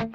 And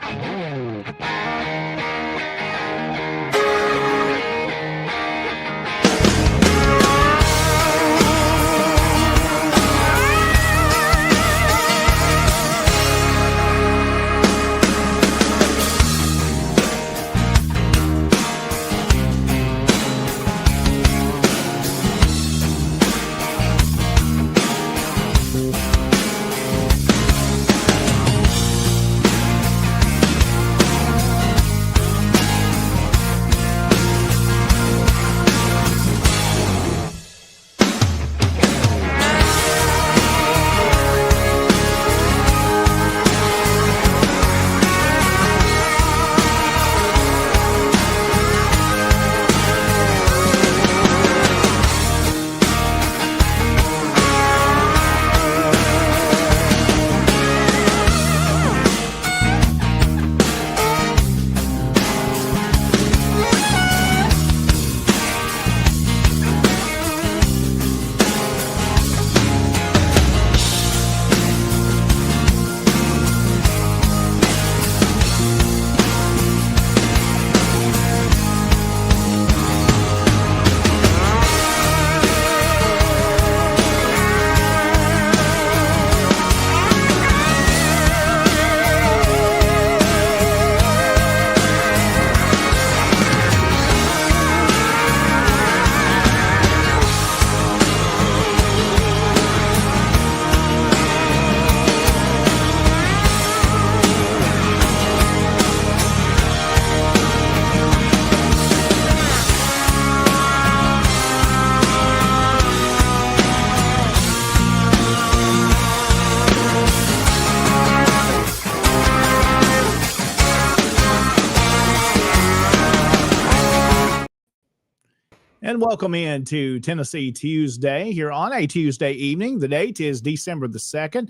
welcome into Tennessee Tuesday here on a Tuesday evening. The date is December the 2nd.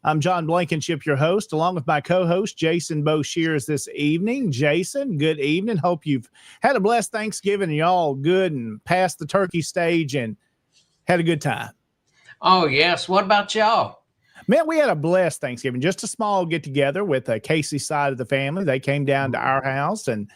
I'm John Blankenship, your host, along with my co-host, Jason Boshears, this evening. Jason, good evening. Hope you've had a blessed Thanksgiving and y'all good and passed the turkey stage and had a good time. Oh, yes. What about y'all? Man, we had a blessed Thanksgiving, just a small get-together with Casey's side of the family. They came down to our house and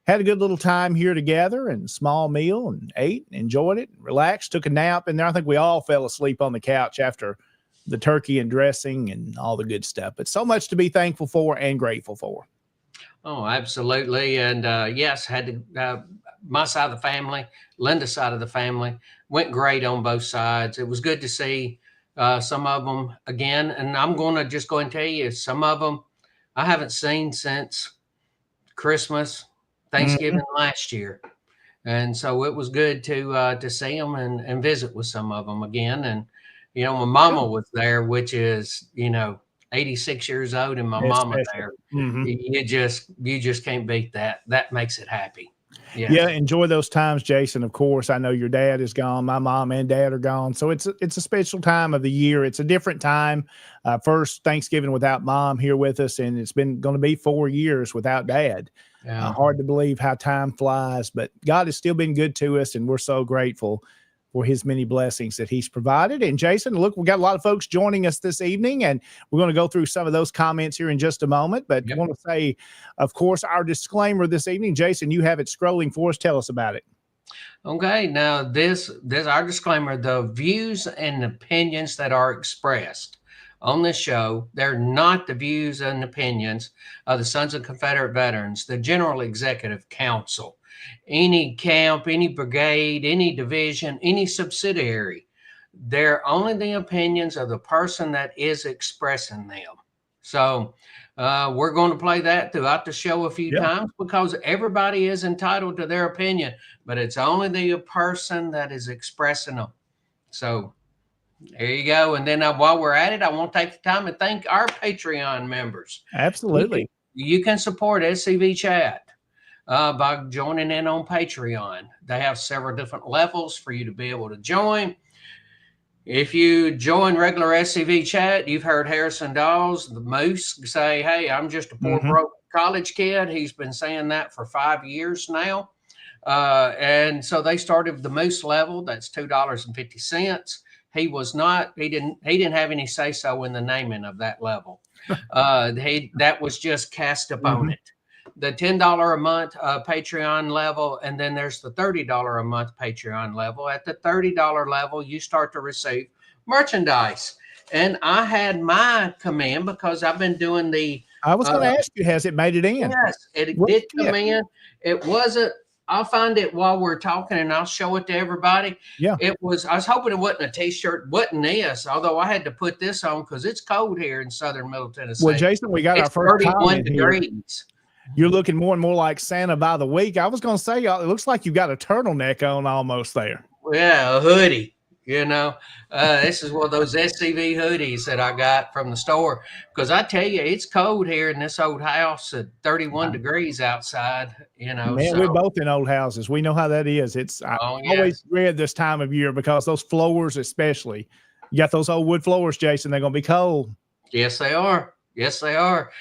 had a good little time here together and small meal and ate and enjoyed it, relaxed, took a nap. And then I think we all fell asleep on the couch after the turkey and dressing and all the good stuff. But so much to be thankful for and grateful for. Oh, absolutely. And yes, had to, my side of the family, Linda's side of the family went great on both sides. It was good to see some of them again. And I'm going to just go and tell you, some of them I haven't seen since Christmas, Thanksgiving last year. And so it was good to see them and visit with some of them again. And, you know, my mama was there, which is, 86 years old, and my mama there. You just can't beat that. That makes it happy. Yeah, enjoy those times, Jason. Of course, I know your dad is gone. My mom and dad are gone. So it's a special time of the year. It's a different time. First Thanksgiving without mom here with us, and it's been going to be 4 years without dad. Yeah. Hard to believe how time flies, but God has still been good to us, and we're so grateful for his many blessings that he's provided. And Jason, look, we got a lot of folks joining us this evening, and we're going to go through some of those comments here in just a moment. But I want to say, of course, our disclaimer this evening. Jason, you have it scrolling for us. Tell us about it. Okay. Now, this our disclaimer: the views and opinions that are expressed on this show, they're not the views and opinions of the Sons of Confederate Veterans, the General Executive Council, any camp, any brigade, any division, any subsidiary. They're only the opinions of the person that is expressing them. So we're going to play that throughout the show a few times, because everybody is entitled to their opinion, but it's only the person that is expressing them. So there you go. And then while we're at it, I want to take the time and thank our Patreon members. Absolutely. You can support SCV Chat by joining in on Patreon. They have several different levels for you to be able to join. If you join regular SCV Chat, you've heard Harrison Dawes, the Moose, say, hey, I'm just a poor broke college kid. He's been saying that for 5 years now. And so they started the Moose level. That's $2.50. he was not. He didn't have any say so in the naming of that level. That was just cast upon it. The $10 a month Patreon level, and then there's the $30 a month Patreon level. At the $30 level, you start to receive merchandise. And I had my come in because I've been doing the. I was going to ask you, has it made it in? Yes, it did come in. It wasn't. I'll find it while we're talking, and I'll show it to everybody. Yeah, it was. I was hoping it wasn't a T-shirt, wasn't this? Although I had to put this on because it's cold here in southern Middle Tennessee. Well, Jason, we got it's our first 31 degrees. You're looking more and more like Santa by the week. I was going to say, it looks like you've got a turtleneck on almost there. Yeah, a hoodie. This is one of those SCV hoodies that I got from the store because I tell you, it's cold here in this old house at 31 degrees outside. Man, we're both in old houses. We know how that is. I always dread this time of year because those floors, especially, you got those old wood floors, Jason. They're going to be cold. Yes, they are. Yes, they are.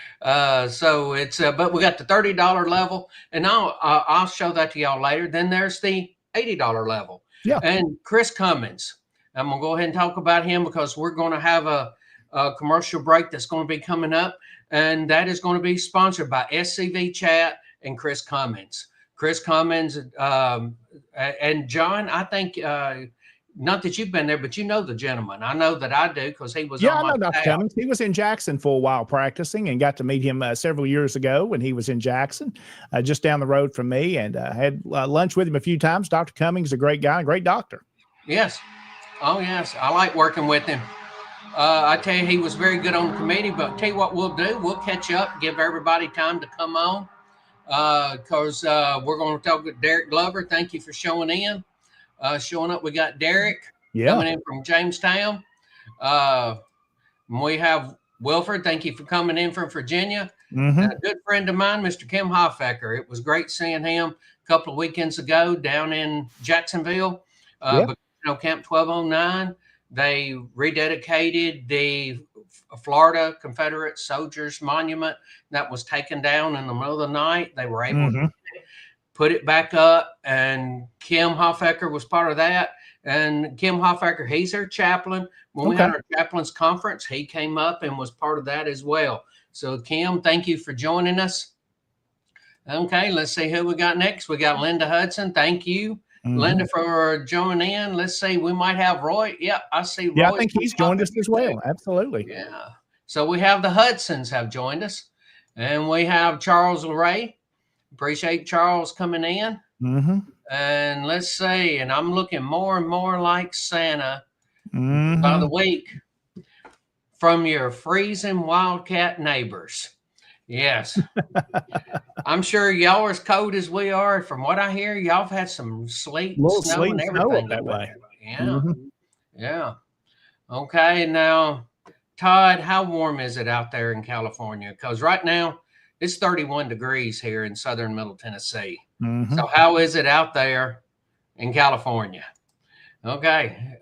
So it's but we got the $30 level, and I'll show that to y'all later. Then there's the $80 level. Yeah. And Chris Cummins, I'm gonna go ahead and talk about him because we're going to have a commercial break that's going to be coming up, and that is going to be sponsored by SCV Chat and Chris Cummins. Chris Cummins and John, I think. Not that you've been there, but you know the gentleman. I know that I do because he was on my I know Dr. Cummins. He was in Jackson for a while practicing and got to meet him several years ago when he was in Jackson, just down the road from me, and had lunch with him a few times. Dr. Cummings is a great guy, a great doctor. Yes. Oh, yes. I like working with him. I tell you, he was very good on the committee, but tell you what we'll do. We'll catch up, give everybody time to come on because we're going to talk with Derek Glover. Thank you for showing in. Showing up, we got Derek coming in from Jamestown. We have Wilford. Thank you for coming in from Virginia. And a good friend of mine, Mr. Kim Hoffecker. It was great seeing him a couple of weekends ago down in Jacksonville. Camp 1209. They rededicated the Florida Confederate Soldiers Monument that was taken down in the middle of the night. They were able to put it back up, and Kim Hoffecker was part of that. And Kim Hoffecker, he's our chaplain. When we had our chaplains conference, he came up and was part of that as well. So Kim, thank you for joining us. Okay, let's see who we got next. We got Linda Hudson. Thank you, Linda, for joining in. Let's see, we might have Roy. Yeah, I see Roy. Yeah, I think he's joined us as well. Absolutely. Yeah. So we have the Hudsons have joined us, and we have Charles LeRae. Appreciate Charles coming in. And let's see, and I'm looking more and more like Santa by the week from your freezing wildcat neighbors. Yes. I'm sure y'all are as cold as we are. From what I hear, y'all have had some sleet and snow and everything that way. Yeah. Yeah. Okay. Now, Todd, how warm is it out there in California? Because right now it's 31 degrees here in southern Middle Tennessee. So how is it out there in California? Okay.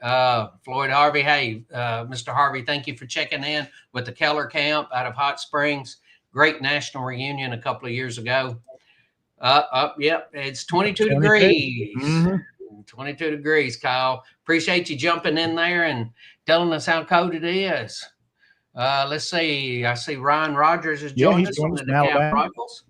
Floyd Harvey. Hey, Mr. Harvey, thank you for checking in with the Keller Camp out of Hot Springs. Great national reunion a couple of years ago. Yep. It's 22 degrees. 22 degrees, Kyle. Appreciate you jumping in there and telling us how cold it is. Let's see. I see Ryan Rogers is joining us on the DeKalb Rifles.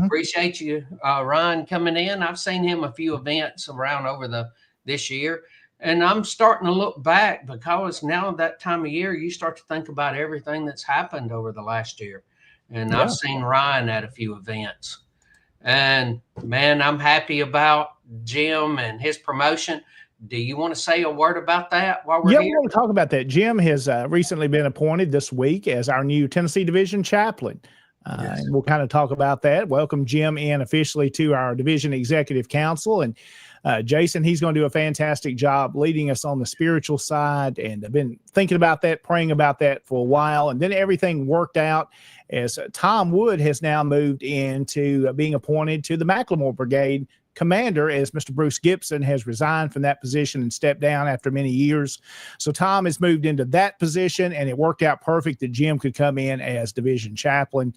Appreciate you, Ryan, coming in. I've seen him a few events around over this year, and I'm starting to look back because now that time of year, you start to think about everything that's happened over the last year. And I've seen Ryan at a few events, and man, I'm happy about Jim and his promotion. Do you want to say a word about that while we're here? Yeah, we want to talk about that. Jim has recently been appointed this week as our new Tennessee Division chaplain. And we'll kind of talk about that. Welcome Jim in officially to our Division Executive Council. And Jason, he's going to do a fantastic job leading us on the spiritual side. And I've been thinking about that, praying about that for a while. And then everything worked out as Tom Wood has now moved into being appointed to the McLemore Brigade commander, as Mr. Bruce Gibson has resigned from that position and stepped down after many years. So Tom has moved into that position, and it worked out perfect that Jim could come in as division chaplain.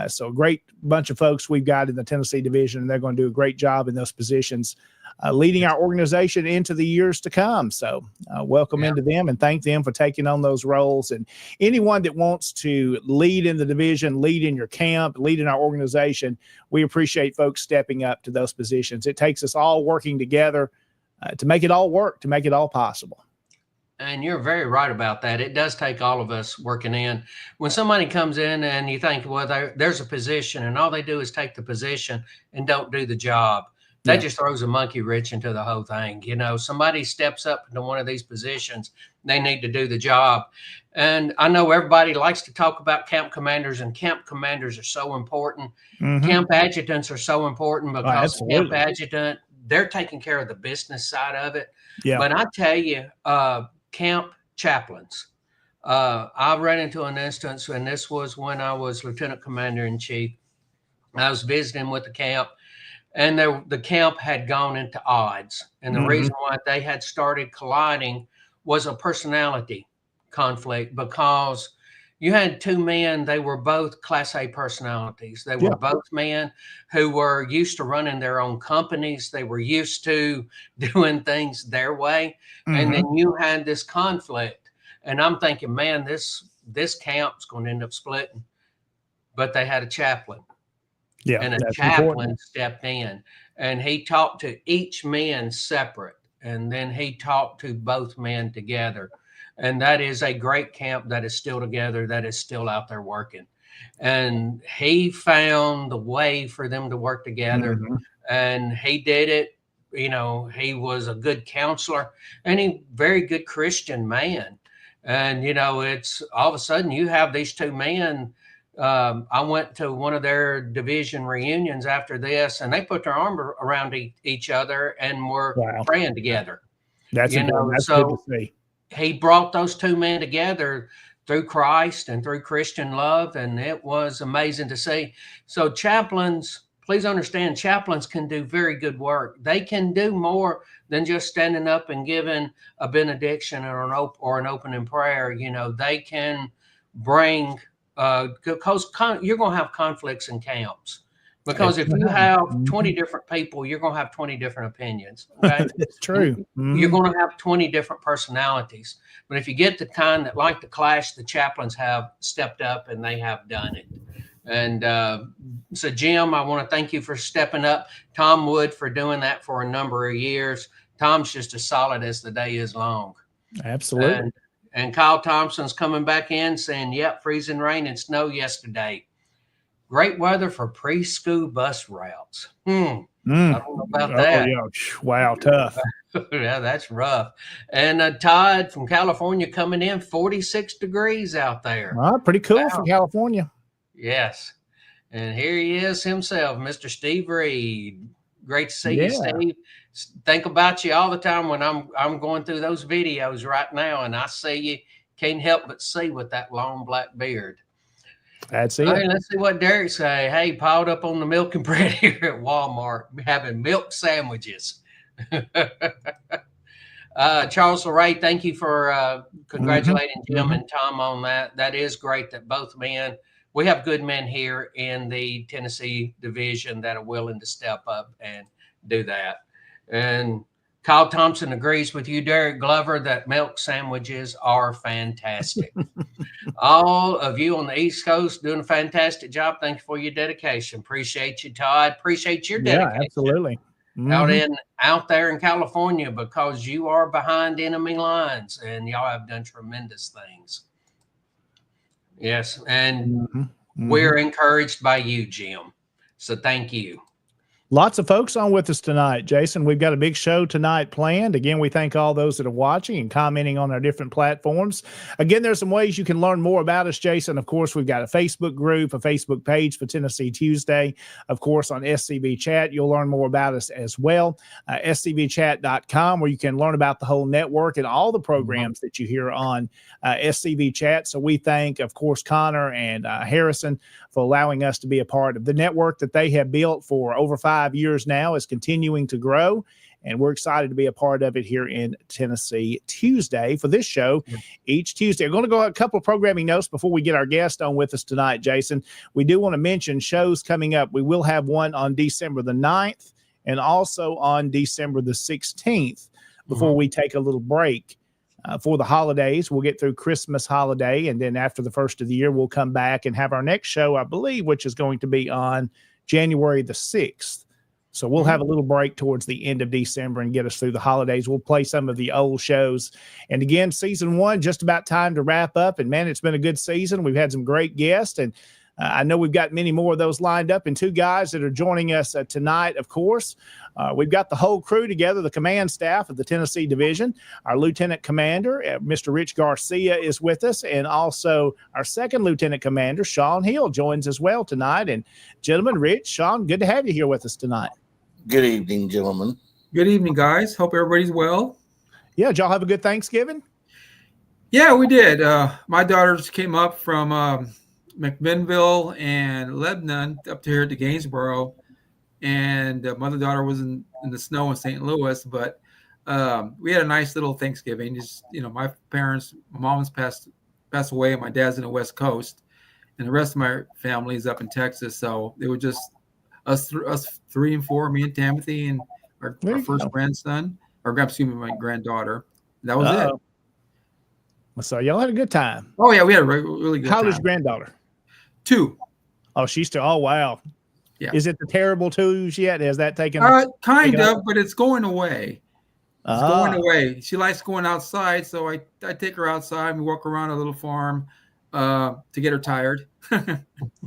So a great bunch of folks we've got in the Tennessee division, and they're going to do a great job in those positions. leading our organization into the years to come. So welcome into them and thank them for taking on those roles. And anyone that wants to lead in the division, lead in your camp, lead in our organization, we appreciate folks stepping up to those positions. It takes us all working together to make it all work, to make it all possible. And you're very right about that. It does take all of us working in. When somebody comes in and you think, well, there's a position and all they do is take the position and don't do the job, that just throws a monkey wrench into the whole thing. You know, somebody steps up into one of these positions, they need to do the job. And I know everybody likes to talk about camp commanders, and camp commanders are so important. Camp adjutants are so important because camp adjutant, they're taking care of the business side of it. But I tell you, camp chaplains, I ran into an instance, and this was when I was lieutenant commander in chief. I was visiting with the camp, and the camp had gone into odds. And the reason why they had started colliding was a personality conflict, because you had two men, they were both Class A personalities. They were both men who were used to running their own companies. They were used to doing things their way. And then you had this conflict. And I'm thinking, man, this camp's going to end up splitting. But they had a chaplain. And a chaplain stepped in, and he talked to each man separate, and then he talked to both men together. And that is a great camp that is still together, that is still out there working. And he found the way for them to work together, and he did it. You know, he was a good counselor and a very good Christian man. And, you know, it's all of a sudden you have these two men. I went to one of their division reunions after this, and they put their arm around each other and were praying together. That's good to see. He brought those two men together through Christ and through Christian love, and it was amazing to see. So chaplains, please understand, chaplains can do very good work. They can do more than just standing up and giving a benediction or an opening prayer. You know, they can bring because you're going to have conflicts in camps, because if you have 20 different people, you're going to have 20 different opinions. Okay? That's true. You're going to have 20 different personalities. But if you get the kind that like to clash, the chaplains have stepped up and they have done it. And so, Jim, I want to thank you for stepping up. Tom Wood for doing that for a number of years. Tom's just as solid as the day is long. Absolutely. And Kyle Thompson's coming back in saying, yep, freezing rain and snow yesterday. Great weather for preschool bus routes. I don't know about that. Yeah. Wow, tough. Yeah, that's rough. And Todd from California coming in, 46 degrees out there. Pretty cool for California. Yes. And here he is himself, Mr. Steve Reed. Great to see you, Steve. Think about you all the time when I'm going through those videos right now, and I see you. Can't help but see with that long black beard. That's it. Okay, let's see what Derek say. Hey, piled up on the milk and bread here at Walmart, having milk sandwiches. Charles LeRae, thank you for congratulating Jim and Tom on that. That is great that both men. We have good men here in the Tennessee division that are willing to step up and do that. And Kyle Thompson agrees with you, Derek Glover, that milk sandwiches are fantastic. All of you on the East Coast doing a fantastic job. Thank you for your dedication. Appreciate you, Todd. Appreciate your dedication. Yeah, absolutely. Out there in California, because you are behind enemy lines and y'all have done tremendous things. Yes, and we're encouraged by you, Jim. So thank you. Lots of folks on with us tonight, Jason. We've got a big show tonight planned. Again, we thank all those that are watching and commenting on our different platforms. Again, there's some ways you can learn more about us, Jason. Of course, we've got a Facebook group, a Facebook page for Tennessee Tuesday. Of course, on SCB Chat, you'll learn more about us as well. SCBchat.com, where you can learn about the whole network and all the programs that you hear on SCB Chat. So we thank, of course, Connor and Harrison for allowing us to be a part of the network that they have built for over 5 years now, is continuing to grow. And we're excited to be a part of it here in Tennessee Tuesday for this show each Tuesday. I'm going to go a couple of programming notes before we get our guest on with us tonight, Jason. We do want to mention shows coming up. We will have one on December the 9th and also on December the 16th before we take a little break for the holidays. We'll get through Christmas holiday, and then after the first of the year, we'll come back and have our next show, I believe, which is going to be on January the 6th. So we'll have a little break towards the end of December and get us through the holidays. We'll play some of the old shows. And again, season one, just about time to wrap up. And man, it's been a good season. We've had some great guests, and I know we've got many more of those lined up, and two guys that are joining us tonight, of course. We've got the whole crew together, the command staff of the Tennessee Division. Our Lieutenant Commander, Mr. Rich Garcia, is with us, and also our second Lieutenant Commander, Sean Hill, joins as well tonight. And gentlemen, Rich, Sean, good to have you here with us tonight. Good evening, gentlemen. Good evening, guys. Hope everybody's well. Yeah, did y'all have a good Thanksgiving? Yeah, we did. My daughters came up from McMinnville and Lebanon up to here to Gainesboro, and my other daughter was in the snow in St. Louis. But we had a nice little Thanksgiving. Just my mom's passed away, and my dad's in the West Coast, and the rest of my family is up in Texas. So it was just us 3 and 4, me and Timothy, and our first grandson, my granddaughter. That was it. So y'all had a good time. Oh yeah, we had a really good time. How old is your granddaughter? 2. Oh, she's still. Oh wow. Yeah. Is it the terrible 2s yet? Has that taken? Kind of, but it's going away. It's going away. She likes going outside, so I take her outside. We walk around a little farm to get her tired.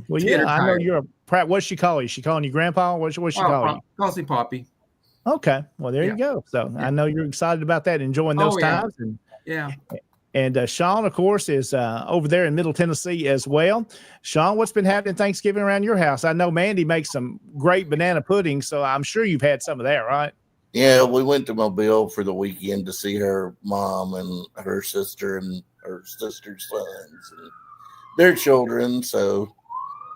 Well, yeah, I know you're a. What's she call you? Is she calling you Grandpa? What's she calling you? Calls me Poppy. Okay, well there you go. So I know you're excited about that, enjoying those times. And And Sean, of course, is over there in Middle Tennessee as well. Sean, what's been happening Thanksgiving around your house? I know Mandy makes some great banana pudding, so I'm sure you've had some of that, right? Yeah, we went to Mobile for the weekend to see her mom and her sister and her sister's sons and their children. So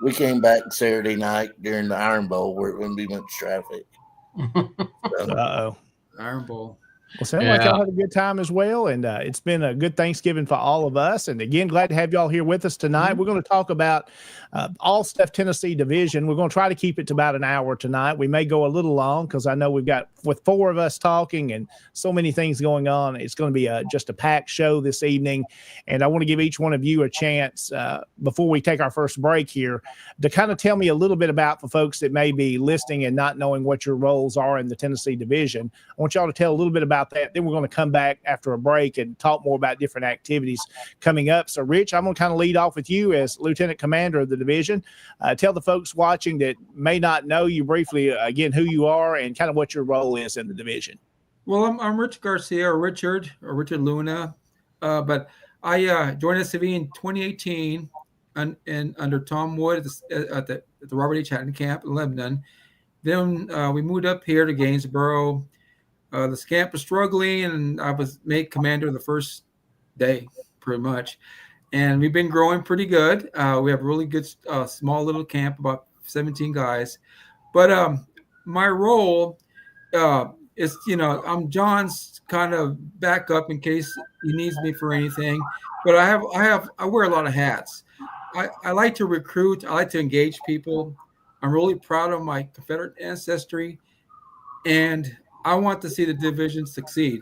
we came back Saturday night during the Iron Bowl where it wouldn't be much traffic. Uh-oh. Iron Bowl. Well, sounds like y'all had a good time as well, and it's been a good Thanksgiving for all of us. And again, glad to have y'all here with us tonight. We're going to talk about all stuff Tennessee Division. We're going to try to keep it to about an hour tonight. We may go a little long because I know we've got, with 4 of us talking and so many things going on, it's going to be just a packed show this evening. And I want to give each one of you a chance before we take our first break here to kind of tell me a little bit about, for folks that may be listening and not knowing what your roles are in the Tennessee Division. I want y'all to tell a little bit about that. Then we're going to come back after a break and talk more about different activities coming up. So, Rich, I'm going to kind of lead off with you as Lieutenant Commander of the division. Tell the folks watching that may not know you briefly, again, who you are and kind of what your role is in the division. Well, I'm Rich Garcia, or Richard Luna, but I joined SCV in 2018 and under Tom Wood at the Robert H. Hatton Camp in Lebanon. Then we moved up here to Gainesboro. The camp was struggling, and I was made commander the first day, pretty much. And we've been growing pretty good. We have a really good small little camp, about 17 guys. But my role is, I'm John's kind of backup in case he needs me for anything. But I wear a lot of hats. I like to recruit. I like to engage people. I'm really proud of my Confederate ancestry, and I want to see the division succeed.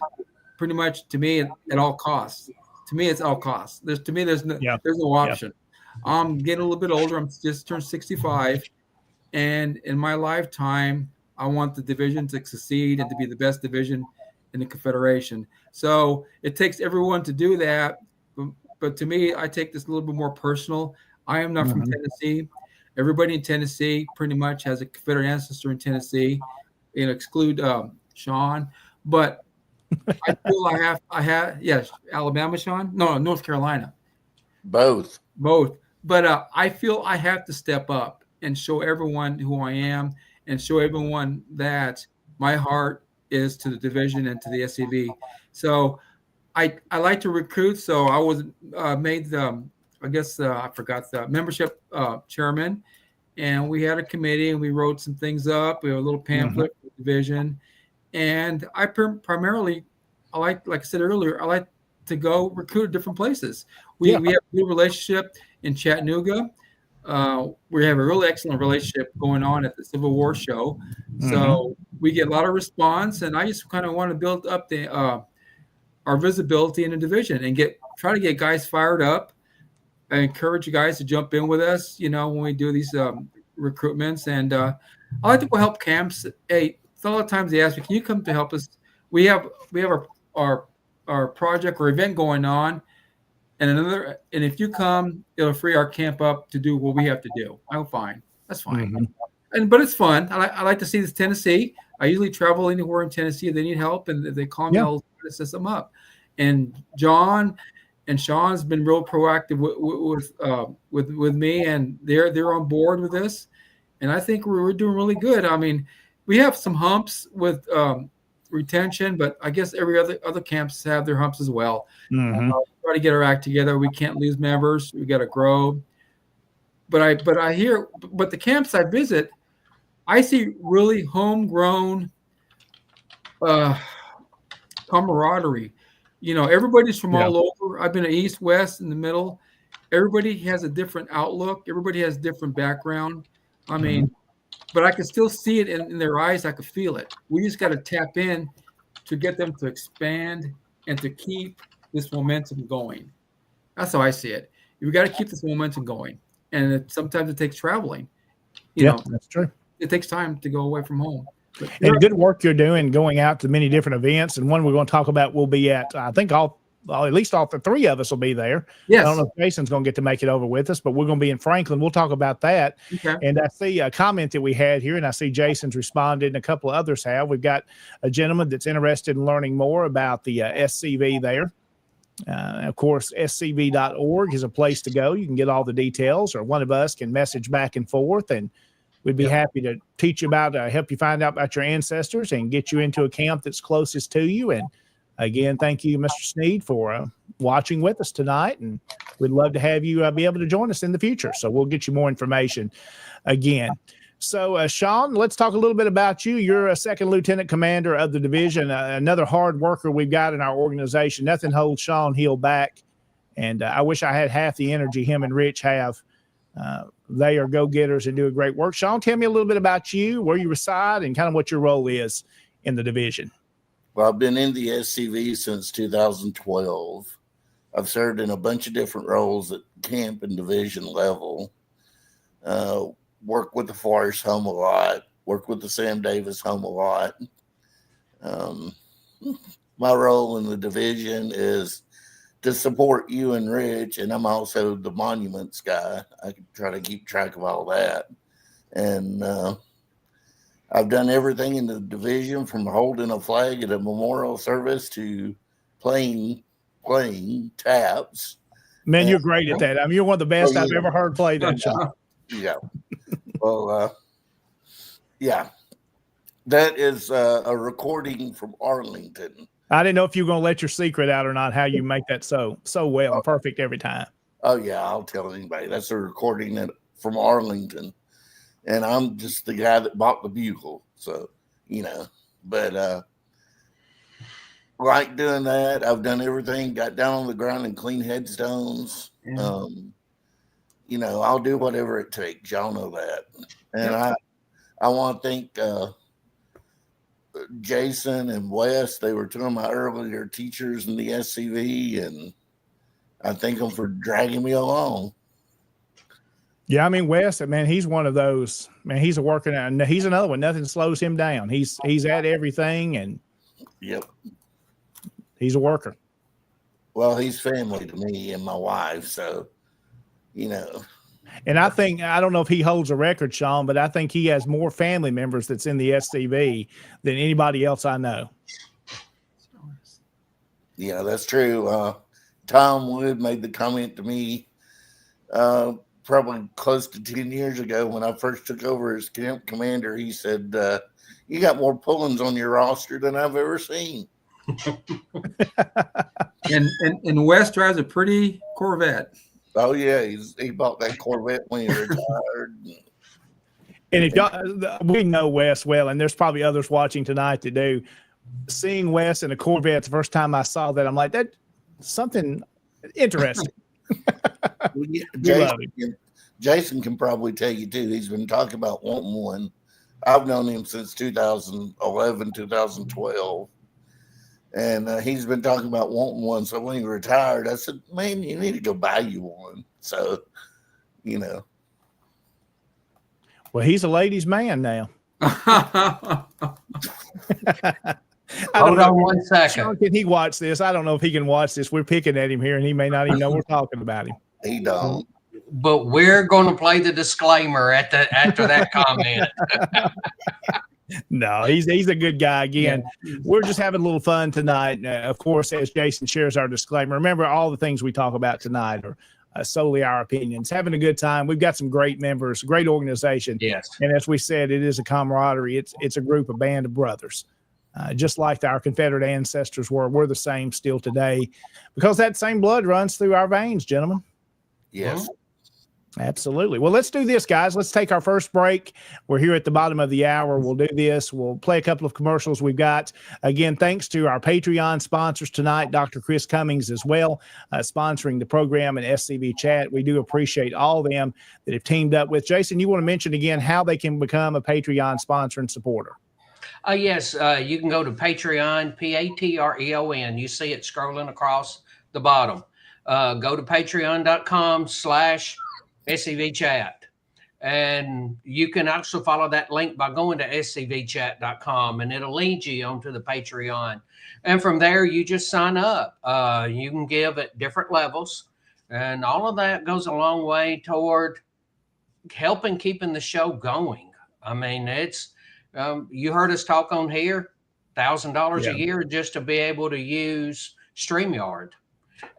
Pretty much, to me, at all costs. To me, it's all costs. There's no option. I'm getting a little bit older. I'm just turned 65, and in my lifetime, I want the division to succeed and to be the best division in the Confederation. So it takes everyone to do that. But to me, I take this a little bit more personal. I am not from Tennessee. Everybody in Tennessee pretty much has a Confederate ancestor in Tennessee. Exclude Sean, but I feel I have yes, Alabama, Sean. No, North Carolina. Both. But I feel I have to step up and show everyone who I am and show everyone that my heart is to the division and to the SCV. So I like to recruit. So I was made I forgot the membership chairman, and we had a committee and we wrote some things up. We have a little pamphlet for the division. And I primarily, like I said earlier, I like to go recruit at different places. We have a good relationship in Chattanooga. We have a really excellent relationship going on at the Civil War show. Mm-hmm. So we get a lot of response, and I just kind of want to build up the our visibility in the division and try to get guys fired up. I encourage you guys to jump in with us, when we do these recruitments. And I like to go help camps. Hey, a lot of times they ask me, can you come to help us? We have our project or event going on. And if you come, it'll free our camp up to do what we have to do. I'm fine. That's fine. Mm-hmm. But it's fun. I like to see this Tennessee. I usually travel anywhere in Tennessee if they need help, and if they call me, I'll set them up. And John and Sean's been real proactive with me, and they're on board with this. And I think we're doing really good. I mean, we have some humps with retention, but I guess every other camps have their humps as well. Mm-hmm. Try to get our act together. We can't lose members. We got to grow. But I hear, but the camps I visit, I see really homegrown camaraderie. Everybody's from all over. I've been to East, West, in the middle. Everybody has a different outlook. Everybody has different background. I mean, but I can still see it in their eyes. I can feel it. We just got to tap in to get them to expand and to keep this momentum going. That's how I see it. We got to keep this momentum going. And sometimes it takes traveling. You know, that's true. It takes time to go away from home. And good work you're doing, going out to many different events. And one we're going to talk about will be at, I think at least all the three of us will be there. Yes. I don't know if Jason's going to get to make it over with us, but we're going to be in Franklin. We'll talk about that. Okay. And I see a comment that we had here, and I see Jason's responded, and a couple of others have. We've got a gentleman that's interested in learning more about the SCV there. Of course, scv.org is a place to go. You can get all the details, or one of us can message back and forth, and we'd be happy to teach you about, help you find out about your ancestors and get you into a camp that's closest to you. And again, thank you, Mr. Sneed, for watching with us tonight. And we'd love to have you be able to join us in the future. So we'll get you more information again. So, Sean, let's talk a little bit about you. You're a second lieutenant commander of the division, another hard worker we've got in our organization. Nothing holds Sean Hill back. And I wish I had half the energy him and Rich have. They are go-getters and do a great work. Sean, tell me a little bit about you, where you reside, and kind of what your role is in the division. Well, I've been in the SCV since 2012. I've served in a bunch of different roles at camp and division level. Worked with the Forest Home a lot. Worked with the Sam Davis Home a lot. My role in the division is to support you and Rich, and I'm also the monuments guy. I can try to keep track of all that. And I've done everything in the division, from holding a flag at a memorial service to playing taps. Man, you're great at that. I mean, you're one of the best I've ever heard play that, Sean. Yeah. Well, yeah. That is a recording from Arlington. I didn't know if you were going to let your secret out or not, how you make that so well and perfect every time. Oh, yeah, I'll tell anybody. That's a recording from Arlington. And I'm just the guy that bought the bugle. So, but like doing that. I've done everything, got down on the ground and clean headstones. Yeah. I'll do whatever it takes. Y'all know that. And I want to thank Jason and Wes. They were two of my earlier teachers in the SCV, and I thank them for dragging me along. Yeah, I mean, Wes, man, he's one of those. Man, he's a worker, and he's another one. Nothing slows him down. He's at everything, and he's a worker. Well, he's family to me and my wife, so And I think, I don't know if he holds a record, Sean, but I think he has more family members that's in the SCV than anybody else I know. Yeah, that's true. Tom Wood made the comment to me probably close to 10 years ago when I first took over as camp commander. He said, you got more pull-ins on your roster than I've ever seen. and Wes drives a pretty Corvette. Oh yeah, he bought that Corvette when he retired. And if y'all, we know Wes well, and there's probably others watching tonight that do. Seeing Wes in a Corvette the first time I saw that, I'm like, that's something interesting. Jason can probably tell you too. He's been talking about wanting one. I've known him since 2011, 2012. And he's been talking about wanting one. So when he retired, I said, man, you need to go buy you one. So, you know. Well, he's a ladies' man now. Hold on one second. Sean, can he watch this? I don't know if he can watch this. We're picking at him here, and he may not even know we're talking about him. He don't. But we're going to play the disclaimer after that comment. No, he's a good guy. Again, we're just having a little fun tonight. Of course, as Jason shares our disclaimer, remember all the things we talk about tonight are solely our opinions. Having a good time. We've got some great members, great organization. Yes. And as we said, it is a camaraderie. It's a group, a band of brothers. Just like our Confederate ancestors were, we're the same still today because that same blood runs through our veins, gentlemen. Yes. Absolutely. Well, let's do this, guys. Let's take our first break. We're here at the bottom of the hour. We'll do this. We'll play a couple of commercials we've got. Again, thanks to our Patreon sponsors tonight, Dr. Chris Cummings as well, sponsoring the program and SCV Chat. We do appreciate all of them that have teamed up with. Jason, you want to mention again how they can become a Patreon sponsor and supporter? Yes, you can go to Patreon, Patreon. You see it scrolling across the bottom. Go to patreon.com/SCV Chat. And you can also follow that link by going to scvchat.com, and it'll lead you onto the Patreon. And from there, you just sign up. You can give at different levels. And all of that goes a long way toward helping keeping the show going. I mean, it's you heard us talk on here, $1,000 a year just to be able to use StreamYard.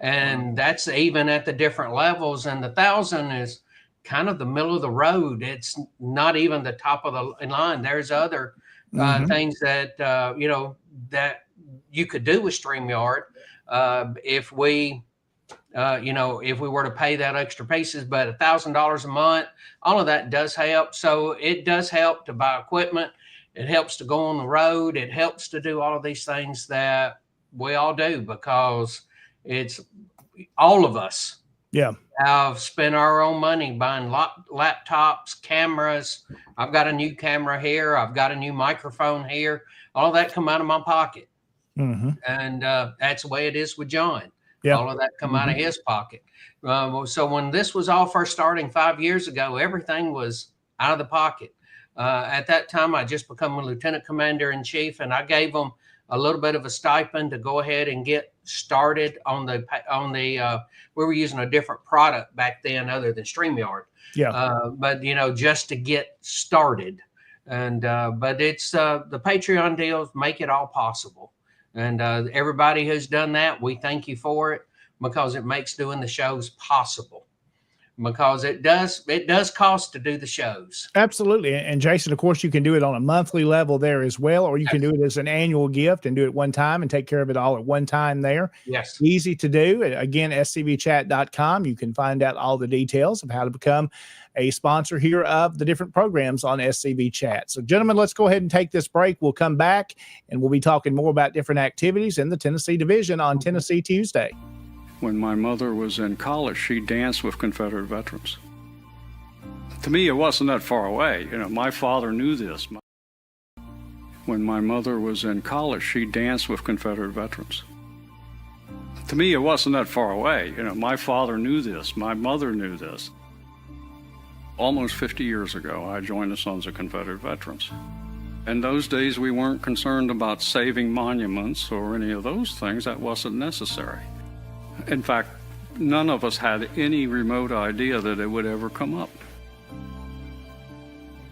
And that's even at the different levels. And the 1,000 is kind of the middle of the road. It's not even the top of the line. There's other things that, that you could do with StreamYard if we, if we were to pay that extra pieces. But $1,000 a month, all of that does help. So it does help to buy equipment. It helps to go on the road. It helps to do all of these things that we all do because it's all of us have spent our own money buying laptops, cameras. I've got a new camera here. I've got a new microphone here. All that come out of my pocket. And that's the way it is with John. All of that come out of his pocket. So when this was all first starting 5 years ago, everything was out of the pocket. At that time, I just become a lieutenant commander in chief, and I gave them a little bit of a stipend to go ahead and get started on the we were using a different product back then other than StreamYard. But just to get started. And but it's the Patreon deals make it all possible. And everybody who's done that, we thank you for it because it makes doing the shows possible. Because it does cost to do the shows. Absolutely. And Jason, of course, you can do it on a monthly level there as well, or you can do it as an annual gift and do it one time and take care of it all at one time there. Yes. Easy to do. Again, scvchat.com. You can find out all the details of how to become a sponsor here of the different programs on SCV Chat. So, gentlemen, let's go ahead and take this break. We'll come back and we'll be talking more about different activities in the Tennessee Division on Tennessee Tuesday. When my mother was in college, she danced with Confederate veterans. To me, it wasn't that far away. My father knew this. When my mother was in college, she danced with Confederate veterans. To me, it wasn't that far away. My father knew this. My mother knew this. Almost 50 years ago, I joined the Sons of Confederate Veterans. In those days, we weren't concerned about saving monuments or any of those things. That wasn't necessary. In fact, none of us had any remote idea that it would ever come up.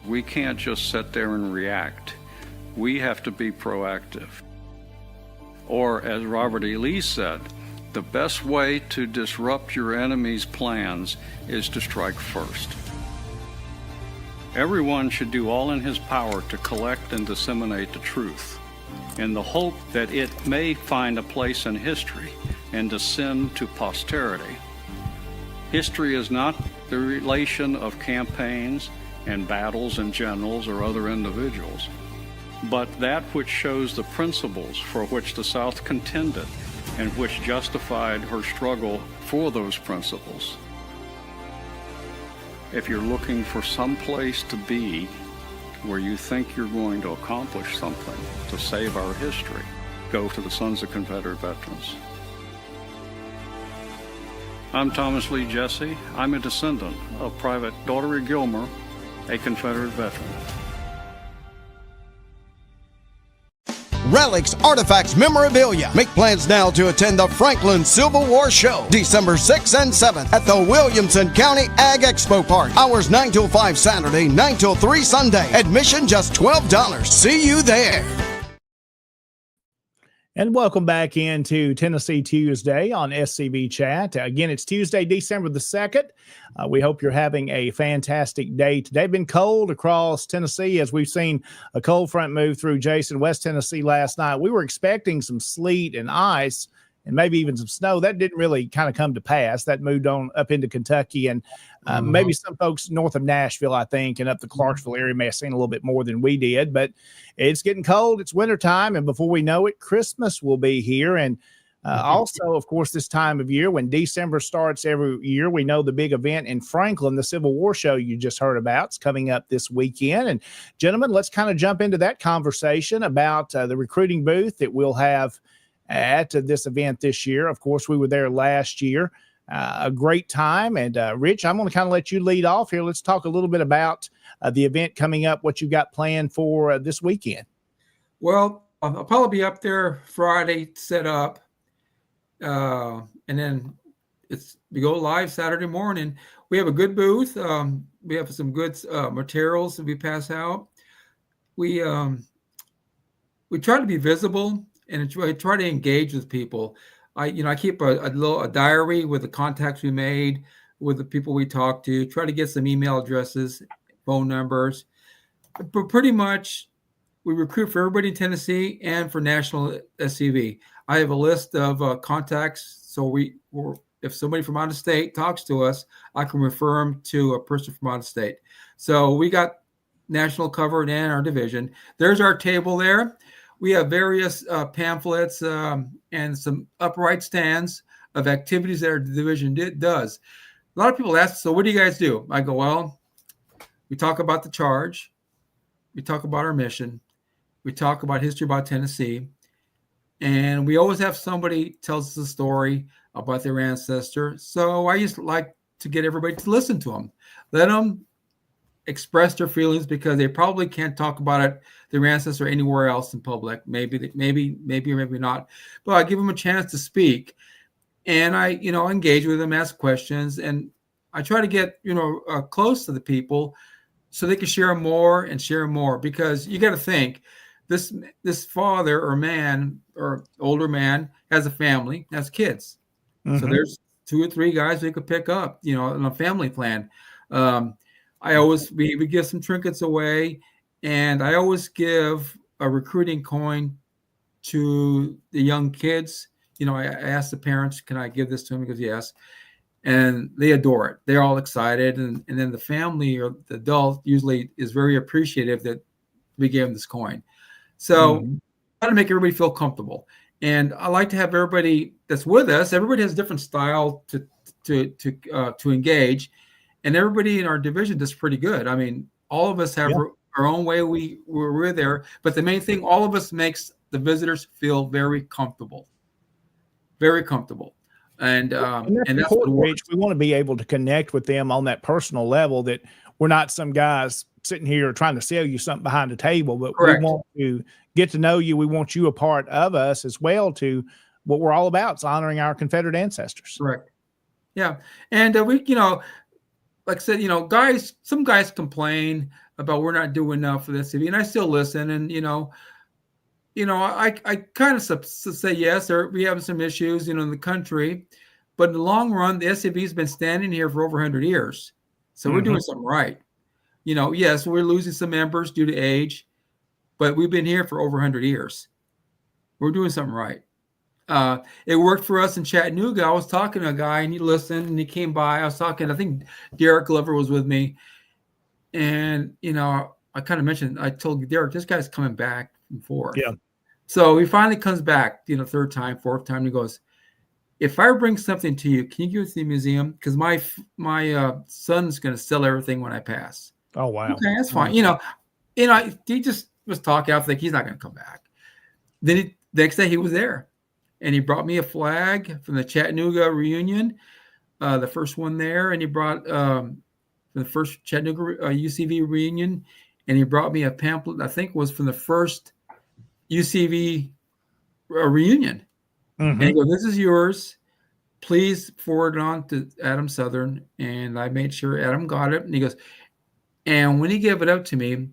We can't just sit there and react. We have to be proactive. Or, as Robert E. Lee said, the best way to disrupt your enemy's plans is to strike first. Everyone should do all in his power to collect and disseminate the truth, in the hope that it may find a place in history and descend to posterity. History is not the relation of campaigns and battles and generals or other individuals, but that which shows the principles for which the South contended and which justified her struggle for those principles. If you're looking for some place to be where you think you're going to accomplish something to save our history, go to the Sons of Confederate Veterans. I'm Thomas Lee Jesse. I'm a descendant of Private Daughtery Gilmer, a Confederate veteran. Relics, artifacts, memorabilia. Make plans now to attend the Franklin Civil War Show, December 6th and 7th at the Williamson County Ag Expo Park. Hours 9 till 5 Saturday, 9 till 3 Sunday. Admission just $12. See you there. And welcome back into Tennessee Tuesday on SCV Chat. Again, it's Tuesday, December the 2nd. We hope you're having a fantastic day today. Been cold across Tennessee as we've seen a cold front move through Jason, West Tennessee last night. We were expecting some sleet and ice and maybe even some snow. That didn't really kind of come to pass. That moved on up into Kentucky and maybe some folks north of Nashville, I think, and up the Clarksville area may have seen a little bit more than we did. But it's getting cold. It's wintertime. And before we know it, Christmas will be here. And also, of course, this time of year when December starts every year, we know the big event in Franklin, the Civil War Show you just heard about, is coming up this weekend. And gentlemen, let's kind of jump into that conversation about the recruiting booth that we'll have at this event this year. Of course, we were there last year. A great time. And Rich, I'm going to kind of let you lead off here. Let's talk a little bit about the event coming up, what you got planned for this weekend. Well, I'll probably be up there Friday, set up. And then we go live Saturday morning. We have a good booth. We have some good materials that we pass out. We try to be visible and try to engage with people. I keep a diary with the contacts we made, with the people we talked to, try to get some email addresses, phone numbers. But pretty much we recruit for everybody in Tennessee and for national SCV. I have a list of contacts. So if somebody from out of state talks to us, I can refer them to a person from out of state. So we got national covered and our division. There's our table there. We have various pamphlets and some upright stands of activities that our division does. A lot of people ask, so what do you guys do? I go, well, we talk about the charge. We talk about our mission. We talk about history about Tennessee. And we always have somebody tells us a story about their ancestor. So I just like to get everybody to listen to them. Let them express their feelings because they probably can't talk about it, their ancestor, anywhere else in public. Maybe or maybe not. But I give them a chance to speak, and I, engage with them, ask questions, and I try to get close to the people so they can share more and share more. Because you got to think, this father or man or older man has a family, has kids. Mm-hmm. So there's 2 or 3 guys they could pick up, on a family plan. We give some trinkets away, and I always give a recruiting coin to the young kids. I ask the parents, can I give this to them? Because yes. And they adore it. They're all excited. And then the family or the adult usually is very appreciative that we gave them this coin. So try to make everybody feel comfortable. And I like to have everybody that's with us, everybody has a different style to engage. And everybody in our division does pretty good. I mean, all of us have our own way we're there. But the main thing, all of us makes the visitors feel very comfortable. Very comfortable. And that's what Rich, we want to be able to connect with them on that personal level, that we're not some guys sitting here trying to sell you something behind the table, but Correct. We want to get to know you. We want you a part of us as well, to what we're all about. It's honoring our Confederate ancestors. Correct. Yeah. And like I said, some guys complain about we're not doing enough for the SCV, and I still listen. And, I kind of say, yes, we have some issues, in the country, but in the long run, the SCV has been standing here for over 100 years. So we're doing something right. Yes, we're losing some members due to age, but we've been here for over 100 years. We're doing something right. It worked for us in Chattanooga. I was talking to a guy and he listened and he came by. I was talking, I think Derek Glover was with me. And, I kind of mentioned, I told Derek, this guy's coming back and forth. Yeah. So he finally comes back, 3rd time, 4th time. And he goes, if I bring something to you, can you give it to the museum? Because my son's going to sell everything when I pass. Oh, wow. Okay, that's fine. You know, he just was talking. I was like, he's not going to come back. Then the next day he was there, and he brought me a flag from the Chattanooga reunion, the first one there, and he brought the first Chattanooga UCV reunion, and he brought me a pamphlet. I think was from the first UCV reunion. Mm-hmm. And he goes, "This is yours. Please forward it on to Adam Southern." And I made sure Adam got it. And he goes, and when he gave it up to me,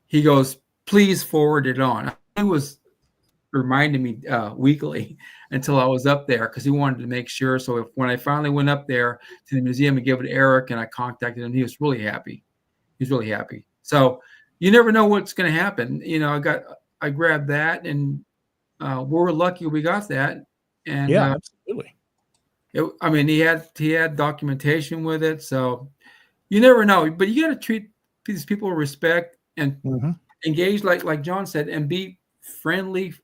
he goes, "Please forward it on." He was reminding me weekly until I was up there because he wanted to make sure. So when I finally went up there to the museum and gave it to Eric and I contacted him, he was really happy. He's really happy. So you never know what's going to happen. You know, I grabbed that, and we're lucky we got that. And yeah, absolutely. I mean, he had documentation with it, so you never know. But you got to treat these people with respect and engage, like John said, and be friendly,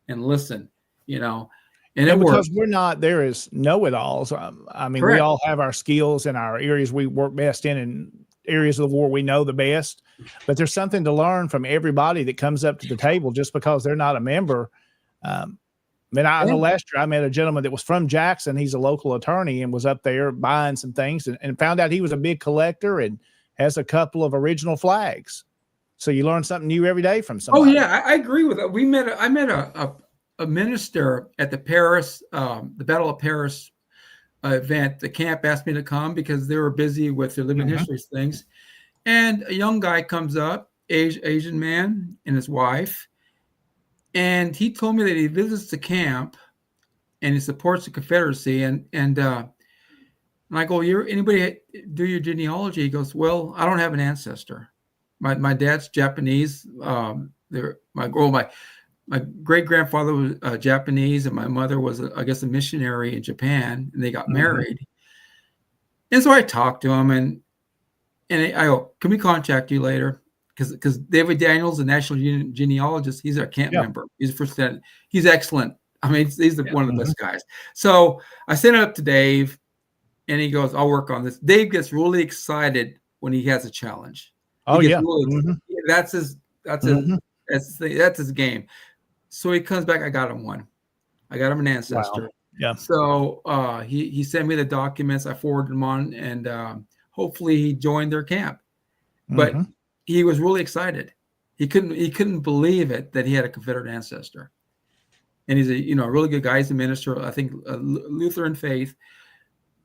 and listen. You know, and it because works. there is know-it-alls. I mean, Correct. we all have our skills and our areas we work best in, and areas of the war we know the best. But there's something to learn from everybody that comes up to the table just because they're not a member. I know last year I met a gentleman that was from Jackson. He's a local attorney and was up there buying some things and found out he was a big collector and has a couple of original flags. So you learn something new every day from somebody. Oh yeah, I agree with that. I met a minister at the Paris, the Battle of Paris event. The camp asked me to come because they were busy with their living histories things. And a young guy comes up, Asian man and his wife. And he told me that he visits the camp and he supports the Confederacy. And I go, anybody do your genealogy? He goes, well, I don't have an ancestor. My dad's Japanese. My great grandfather was Japanese, and my mother was, I guess, a missionary in Japan, and they got married. And so I talked to him, and I go, can we contact you later? Because David Daniels, the national genealogist, he's our camp member. He's the first. He's excellent. I mean, he's one of the best guys. So I sent it up to Dave, and he goes, "I'll work on this." Dave gets really excited when he has a challenge. That's his game. So he comes back. I got him one. I got him an ancestor. Wow. Yeah. So he sent me the documents. I forwarded them on, and hopefully he joined their camp. But he was really excited. He couldn't believe it that he had a Confederate ancestor. And he's a really good guy. He's a minister, I think, Lutheran faith.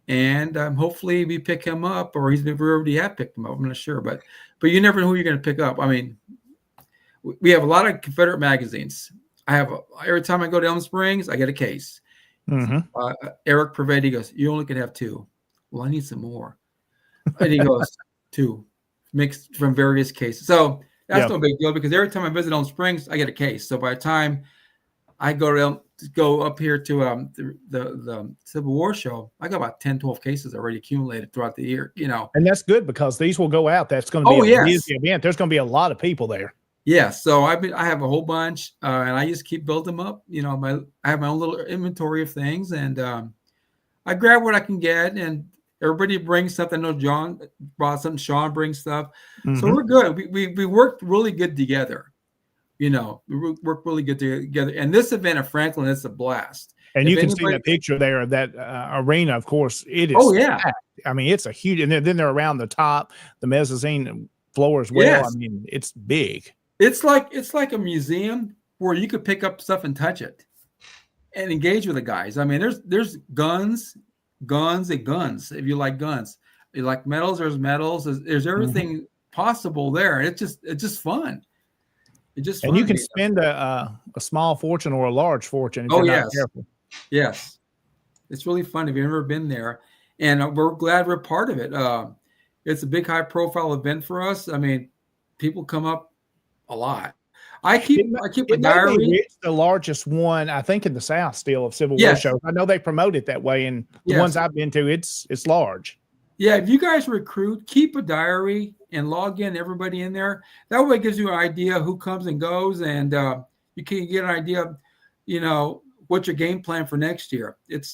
And hopefully we pick him up, or we already have picked him up. I'm not sure, but you never know who you're going to pick up. I mean, we have a lot of Confederate magazines. Every time I go to Elm Springs, I get a case. Eric Prevedi goes, "You only can have 2." Well, I need some more. And he goes, 2. Mixed from various cases. So that's no big deal because every time I visit Elm Springs, I get a case. So by the time I go up here to the Civil War show, I got about 10, 12 cases already accumulated throughout the year, And that's good because these will go out. That's going to be a busy event. There's going to be a lot of people there. Yeah. So I have a whole bunch, and I just keep building them up. I have my own little inventory of things, and I grab what I can get, and everybody brings something. I know John brought something. Sean brings stuff. So we're good. We worked really good together. We work really good together. And this event at Franklin, it's a blast. And you can see the picture there of that arena. Of course, it is. Oh yeah. Packed. I mean, it's a huge. And then they're around the top, the mezzanine floor as well. Yes. I mean, it's big. It's like a museum where you could pick up stuff and touch it, and engage with the guys. I mean, there's guns and guns. If you like guns, you like medals, there's medals. There's everything possible there. It's just fun. And you can spend a small fortune or a large fortune if you're not careful. Yes, it's really fun if you've ever been there, and we're glad we're part of it. It's a big, high-profile event for us. I mean, people come up a lot. I keep a diary. It's the largest one, I think, in the South still of Civil War shows. I know they promote it that way, and the ones I've been to, it's large. Yeah, if you guys recruit, keep a diary and log in everybody in there. That way it gives you an idea who comes and goes, and you can get an idea of, what's your game plan for next year? It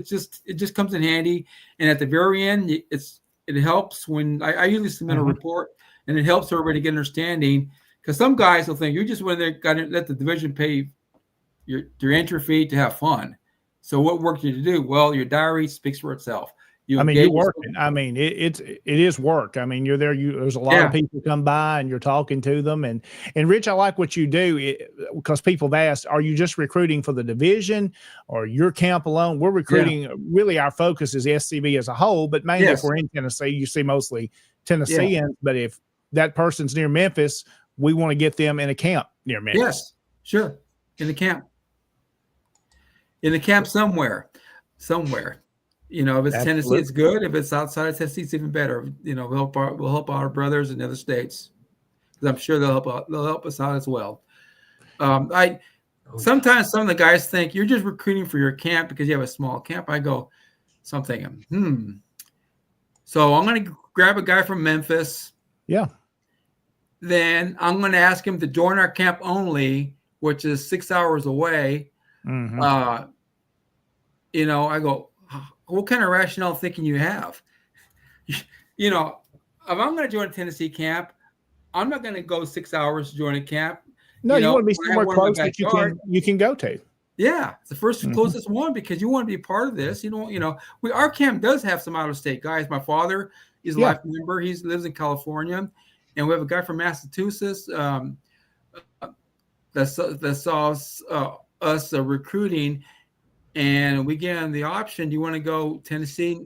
just comes in handy. And at the very end, it helps when I usually submit a report, and it helps everybody get understanding, because some guys will think you just went there, got to let the division pay your entry fee to have fun. So what work did you do? Well, your diary speaks for itself. You're working. It is work. You're there. There's a lot of people come by, and you're talking to them. And Rich, I like what you do, because people have asked, are you just recruiting for the division or your camp alone? We're recruiting. Really, our focus is SCV as a whole, but mainly if we're in Tennessee, you see mostly Tennesseans. But if that person's near Memphis, we want to get them in a camp near Memphis. Yes, sure. In the camp somewhere. If it's Tennessee, it's good. If it's outside of Tennessee, it's even better. We'll help our brothers in other states, because I'm sure they'll help us out as well. Sometimes some of the guys think you're just recruiting for your camp because you have a small camp. I go, so I'm thinking, So I'm going to grab a guy from Memphis. Yeah. Then I'm going to ask him to join our camp only, which is 6 hours away. I go, what kind of rationale thinking you have? If I'm going to join a Tennessee camp, I'm not going to go 6 hours to join a camp. No, you want to be somewhere close that you can go to. Yeah, it's the first closest one, because you want to be part of this. Our camp does have some out of state guys. My father is a life member. He lives in California, and we have a guy from Massachusetts that saw us recruiting. And we gave him the option, do you want to go Tennessee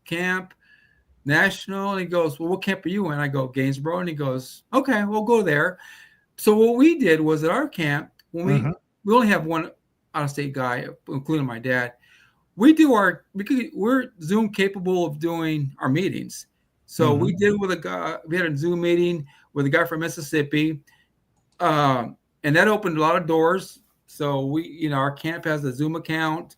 camp, national? And he goes, well, what camp are you in? I go, Gainesboro. And he goes, okay, we'll go there. So what we did was at our camp, when we only have one out-of-state guy, including my dad, we're Zoom capable of doing our meetings. So we did with a guy, we had a Zoom meeting with a guy from Mississippi, and that opened a lot of doors. So our camp has a Zoom account,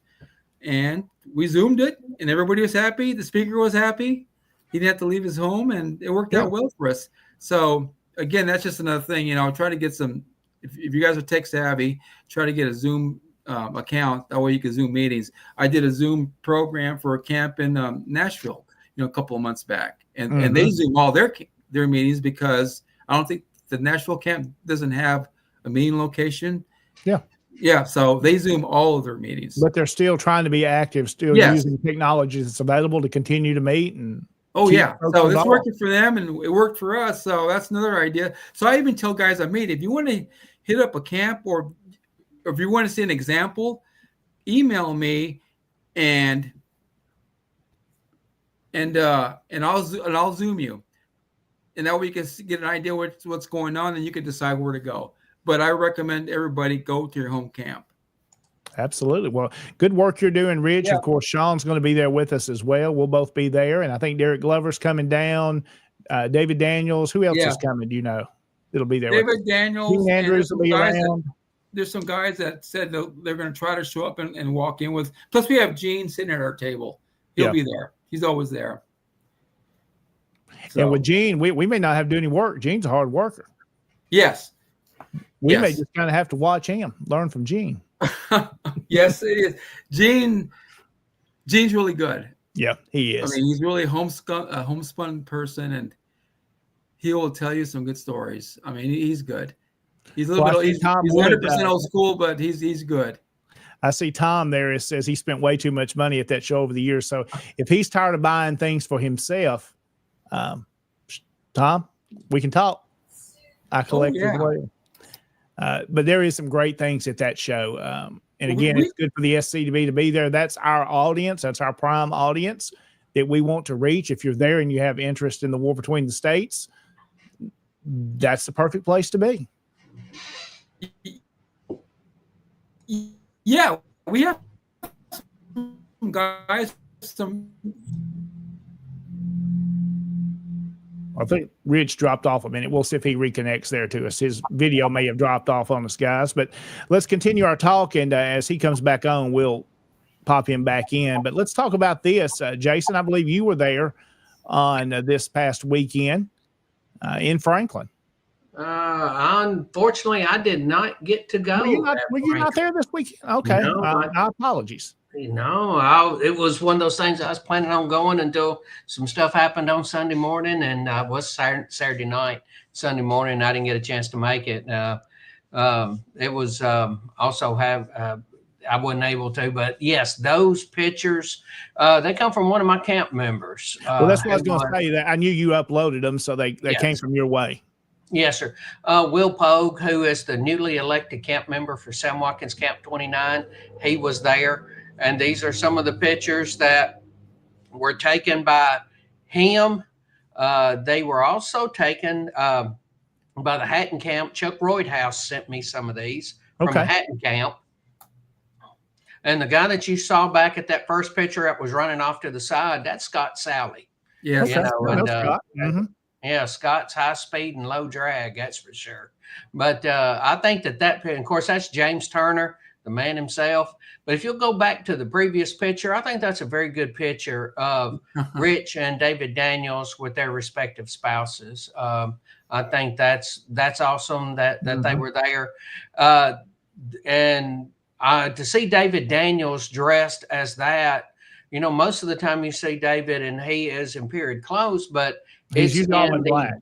and we Zoomed it, and everybody was happy. The speaker was happy. He didn't have to leave his home, and it worked out well for us. So again, that's just another thing, try to get some, if you guys are tech savvy, try to get a Zoom account. That way you can Zoom meetings. I did a Zoom program for a camp in Nashville, a couple of months back, and they Zoom all their meetings, because I don't think the Nashville camp doesn't have a meeting location. Yeah, so they Zoom all of their meetings. But they're still trying to be active, still using technology that's available to continue to meet. And so it's working for them, and it worked for us. So that's another idea. So I even tell guys I meet, if you want to hit up a camp, or if you want to see an example, email me, and I'll Zoom you, and that way you can get an idea what's going on, and you can decide where to go. But I recommend everybody go to your home camp. Absolutely. Well, good work you're doing, Rich. Of course, Sean's going to be there with us as well. We'll both be there. And I think Derek Glover's coming down. David Daniels. Who else is coming? Do you know? It'll be there. David Daniels. Gene Andrews will be around. There's some guys that said they're going to try to show up and walk in with. Plus, we have Gene sitting at our table. He'll be there. He's always there. So. And with Gene, we may not have to do any work. Gene's a hard worker. Yes. We may just kind of have to watch him, learn from Gene. Yes, it is. Gene's really good. Yeah, he is. He's really a homespun person, and he will tell you some good stories. He's good. He's a little bit. He's 100% old school, but he's good. I see Tom there. It says he spent way too much money at that show over the years. So if he's tired of buying things for himself, Tom, we can talk. I collect as well. But there is some great things at that show. And again, it's good for the SCTV to be there. That's our audience. That's our prime audience that we want to reach. If you're there and you have interest in the war between the states, that's the perfect place to be. Yeah, we have some guys, I think Rich dropped off a minute. We'll see if he reconnects there to us. His video may have dropped off on us, guys. But let's continue our talk, and as he comes back on, we'll pop him back in. But let's talk about this. Jason, I believe you were there on this past weekend in Franklin. Unfortunately, I did not get to go. Were you not there this weekend? Okay. No, my apologies. No, it was one of those things I was planning on going until some stuff happened on Sunday morning, and was Saturday night, Sunday morning. I didn't get a chance to make it. It was also I wasn't able to, but yes, those pictures they come from one of my camp members. Well, that's what I was going to say. That I knew you uploaded them, so they Yes. came from your way. Yes, sir. Will Pogue, who is the newly elected camp member for Sam Watkins Camp 29, he was there. And these are some of the pictures that were taken by him. They were also taken by the Hatton Camp. Chuck Roydhouse sent me some of these from the Hatton Camp. And the guy that you saw back at that first picture that was running off to the side, that's Scott Sally. Yes. You know, Scott. Yeah, Scott's high speed and low drag, that's for sure. But I think that, of course, that's James Turner, the man himself. But if you'll go back to the previous picture, I think that's a very good picture of Rich and David Daniels with their respective spouses. I think that's awesome that they were there. And to see David Daniels dressed as that, you know, most of the time you see David and he is in period clothes, but He's usually all in black.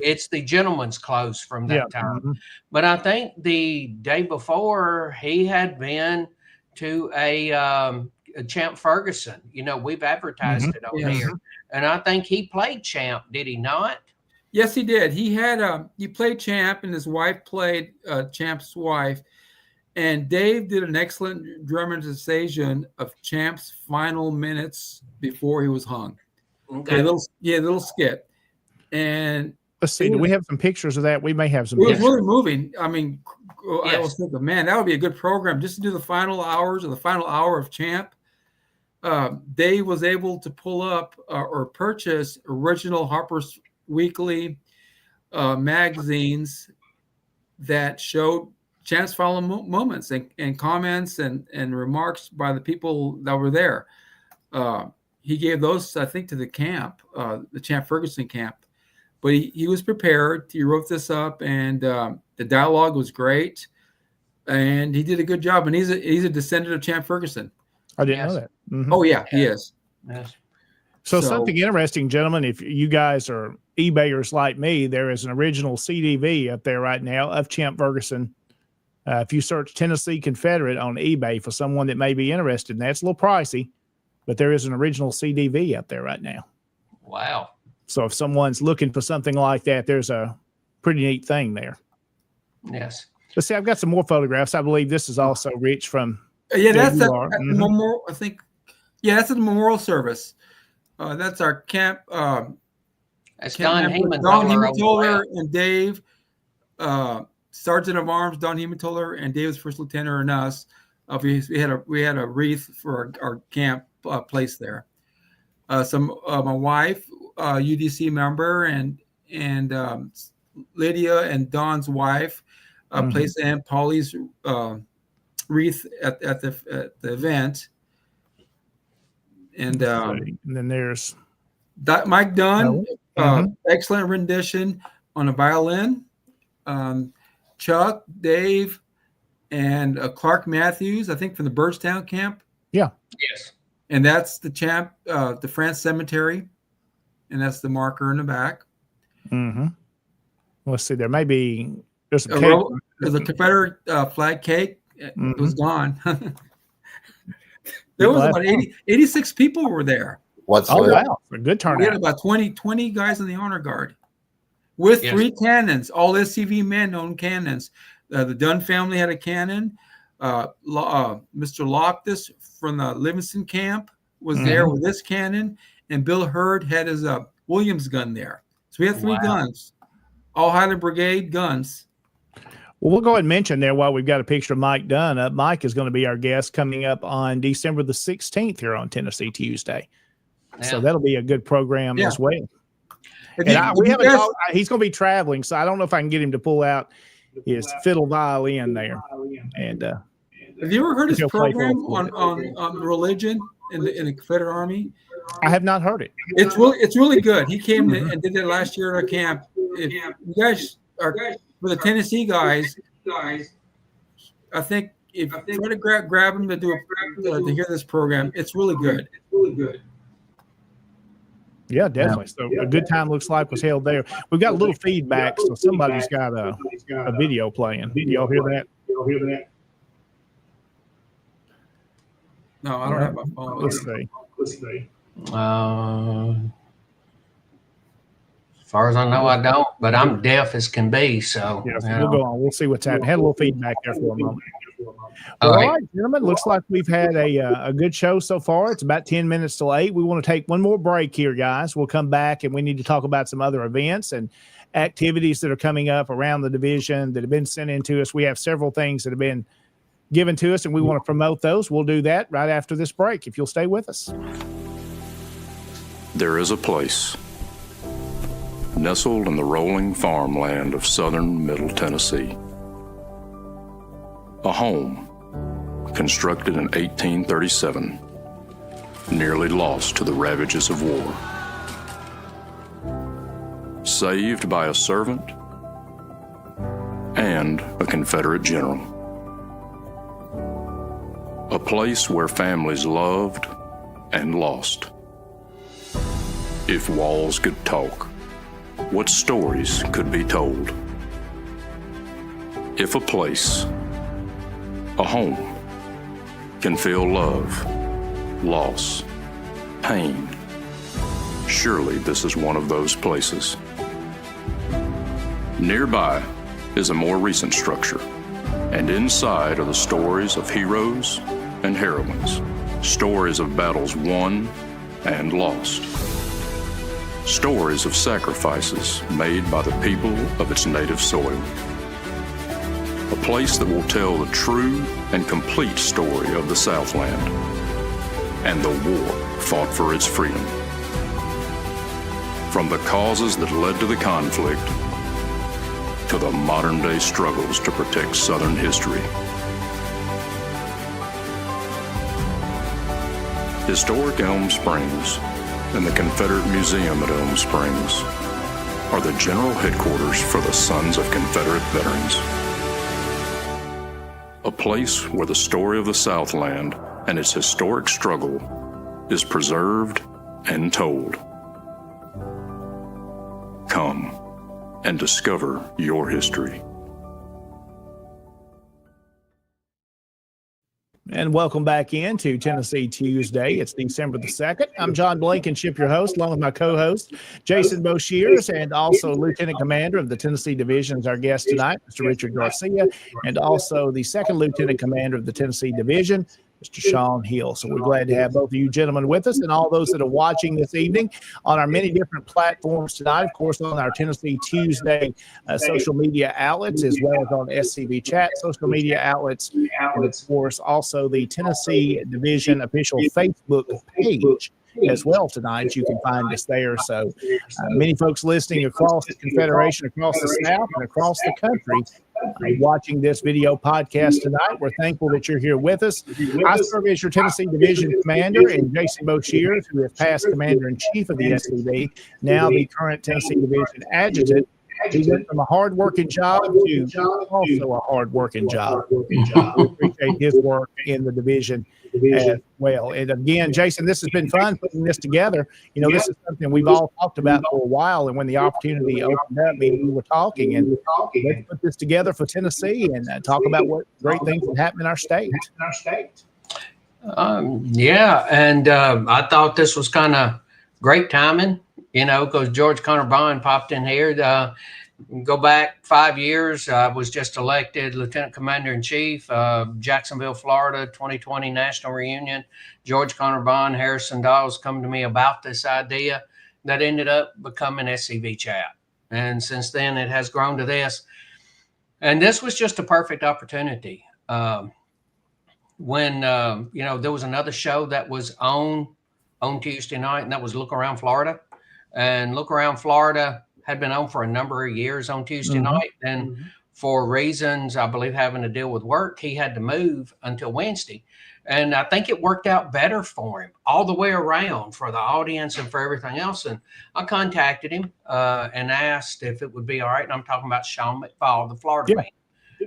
It's the gentleman's clothes from that time. But I think the day before he had been to a Champ Ferguson. You know, we've advertised it on here, and I think he played Champ. Did he not? Yes, he did. He had he played Champ, and his wife played Champ's wife. And Dave did an excellent dramatization of Champ's final minutes before he was hung. Okay. A little skit. And let's see. Do we have some pictures of that? We may have some. It was pictures. really moving. I mean, I was thinking, man, that would be a good program just to do the final hours or the final hour of Champ. Dave was able to pull up or purchase original Harper's Weekly magazines that showed Champ's final moments and comments and remarks by the people that were there. He gave those, I think, to the camp, the Champ Ferguson camp. But he was prepared. He wrote this up, and the dialogue was great. And he did a good job. And he's a descendant of Champ Ferguson. I didn't know that. Oh, yeah, he is. Yes. So something interesting, gentlemen, if you guys are eBayers like me, there is an original CDV up there right now of Champ Ferguson. If you search Tennessee Confederate on eBay for someone that may be interested, and that's a little pricey, but there is an original CDV up there right now. Wow. So if someone's looking for something like that, there's a pretty neat thing there. Yes. Let's see, I've got some more photographs. I believe this is also Rich from. Yeah, that's the memorial. I think. Yeah, that's the memorial service. That's our camp. That's Don Hematoller and Dave, Sergeant of Arms, Don Hematoller, and David's first lieutenant and us. We had a wreath for our camp place there. My wife, UDC member, and Lydia and Don's wife placed Aunt Polly's wreath at the event. And then there's Mike Dunn, excellent rendition on a violin. Chuck, Dave, and Clark Matthews, I think from the Birdstown camp. Yeah. Yes. And that's the Champ, the France Cemetery, and that's the marker in the back. Let's see. There's a cake. There's a Confederate flag cake. It was gone. There was about 86 people were there. Wow. A good turnout. We had about 20 guys in the honor guard with 3 cannons. All SCV men owned cannons. The Dunn family had a cannon. Mr. Loftus from the Livingston camp was there with this cannon, and Bill Hurd had his Williams gun there. So we had 3 guns, all Highland Brigade guns. Well, we'll go ahead and mention there while we've got a picture of Mike Dunn up. Mike is going to be our guest coming up on December the 16th here on Tennessee Tuesday. Yeah. So that'll be a good program as well. He's going to be traveling, so I don't know if I can get him to pull out his fiddle violin there. And have you ever heard his program on religion in the Confederate Army? I have not heard it. It's really good. He came and did it last year at our camp. If you guys for the Tennessee guys, I think if you try to grab them to to hear this program, it's really good. Yeah, definitely. So a good time looks like was held there. We've got a little feedback, so somebody's got a video playing. Do y'all hear that? No, I don't have my phone. Let's see. As far as I know, I don't, but I'm deaf as can be. So yes, we'll go on. We'll see what's happening. Had a little feedback there for a moment. All All right. right, gentlemen. Looks like we've had a good show so far. It's about 10 minutes till 8. We want to take one more break here, guys. We'll come back and we need to talk about some other events and activities that are coming up around the division that have been sent in to us. We have several things that have been given to us, and we want to promote those. We'll do that right after this break, if you'll stay with us. There is a place nestled in the rolling farmland of southern Middle Tennessee. A home constructed in 1837, nearly lost to the ravages of war. Saved by a servant and a Confederate general. A place where families loved and lost. If walls could talk, what stories could be told? If a place, a home, can feel love, loss, pain, surely this is one of those places. Nearby is a more recent structure, and inside are the stories of heroes and heroines, stories of battles won and lost, stories of sacrifices made by the people of its native soil. A place that will tell the true and complete story of the Southland and the war fought for its freedom. From the causes that led to the conflict to the modern-day struggles to protect Southern history. Historic Elm Springs and the Confederate Museum at Elm Springs are the general headquarters for the Sons of Confederate Veterans. A place where the story of the Southland and its historic struggle is preserved and told. Come and discover your history. And welcome back into Tennessee Tuesday. It's December the 2nd. I'm John Blankenship, your host, along with my co-host, Jason Boshears, and also Lieutenant Commander of the Tennessee Division is our guest tonight, Mr. Richard Garcia, and also the second Lieutenant Commander of the Tennessee Division, Mr. Sean Hill. So we're glad to have both of you gentlemen with us and all those that are watching this evening on our many different platforms tonight, of course, on our Tennessee Tuesday social media outlets, as well as on SCV Chat social media outlets, and of course, also the Tennessee Division official Facebook page as well tonight. You can find us there. So many folks listening across the Confederation, across the South, and across the country watching this video podcast tonight. We're thankful that you're here with us. I serve as your Tennessee Division Commander, and Jason Boshears, who is past Commander-in-Chief of the SCV, now the current Tennessee Division Adjutant. He went from a hard-working job to also a hard-working job. We appreciate his work in the division as well. And again, Jason, this has been fun putting this together. You know, this is something we've all talked about for a while, and when the opportunity opened up, we were talking, and let's put this together for Tennessee and talk about what great things have happened in our state. Yeah, and I thought this was kind of great timing, you know, because George Connor Bond popped in here. Go back 5 years, I was just elected Lieutenant Commander-in-Chief, Jacksonville, Florida, 2020 National Reunion. George Connor Bond, Harrison Dawes come to me about this idea that ended up becoming SCV Chat. And since then, it has grown to this. And this was just a perfect opportunity. When, you know, there was another show that was on Tuesday night, and that was Look Around Florida. And Look Around Florida had been on for a number of years on Tuesday night. And for reasons, I believe, having to deal with work, he had to move until Wednesday. And I think it worked out better for him all the way around, for the audience and for everything else. And I contacted him and asked if it would be all right. And I'm talking about Sean McFall, the Florida man.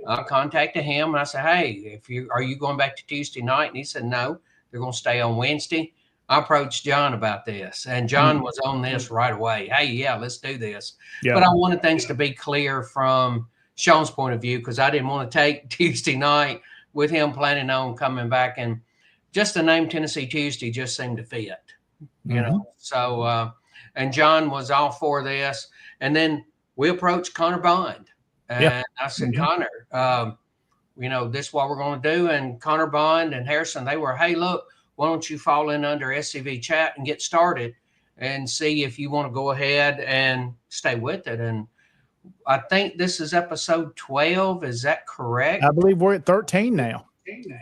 I contacted him and I said, hey, are you going back to Tuesday night? And he said, no, they're going to stay on Wednesday. I approached John about this, and John was on this right away. Hey, yeah, let's do this. Yeah. But I wanted things to be clear from Sean's point of view, because I didn't want to take Tuesday night with him planning on coming back. And just the name Tennessee Tuesday just seemed to fit, you know. So, and John was all for this. And then we approached Connor Bond. And I said, Connor, you know, this is what we're going to do. And Connor Bond and Harrison, they were, hey, look, why don't you fall in under SCV chat and get started and see if you want to go ahead and stay with it. And I think this is episode 12. Is that correct? I believe we're at 13 now.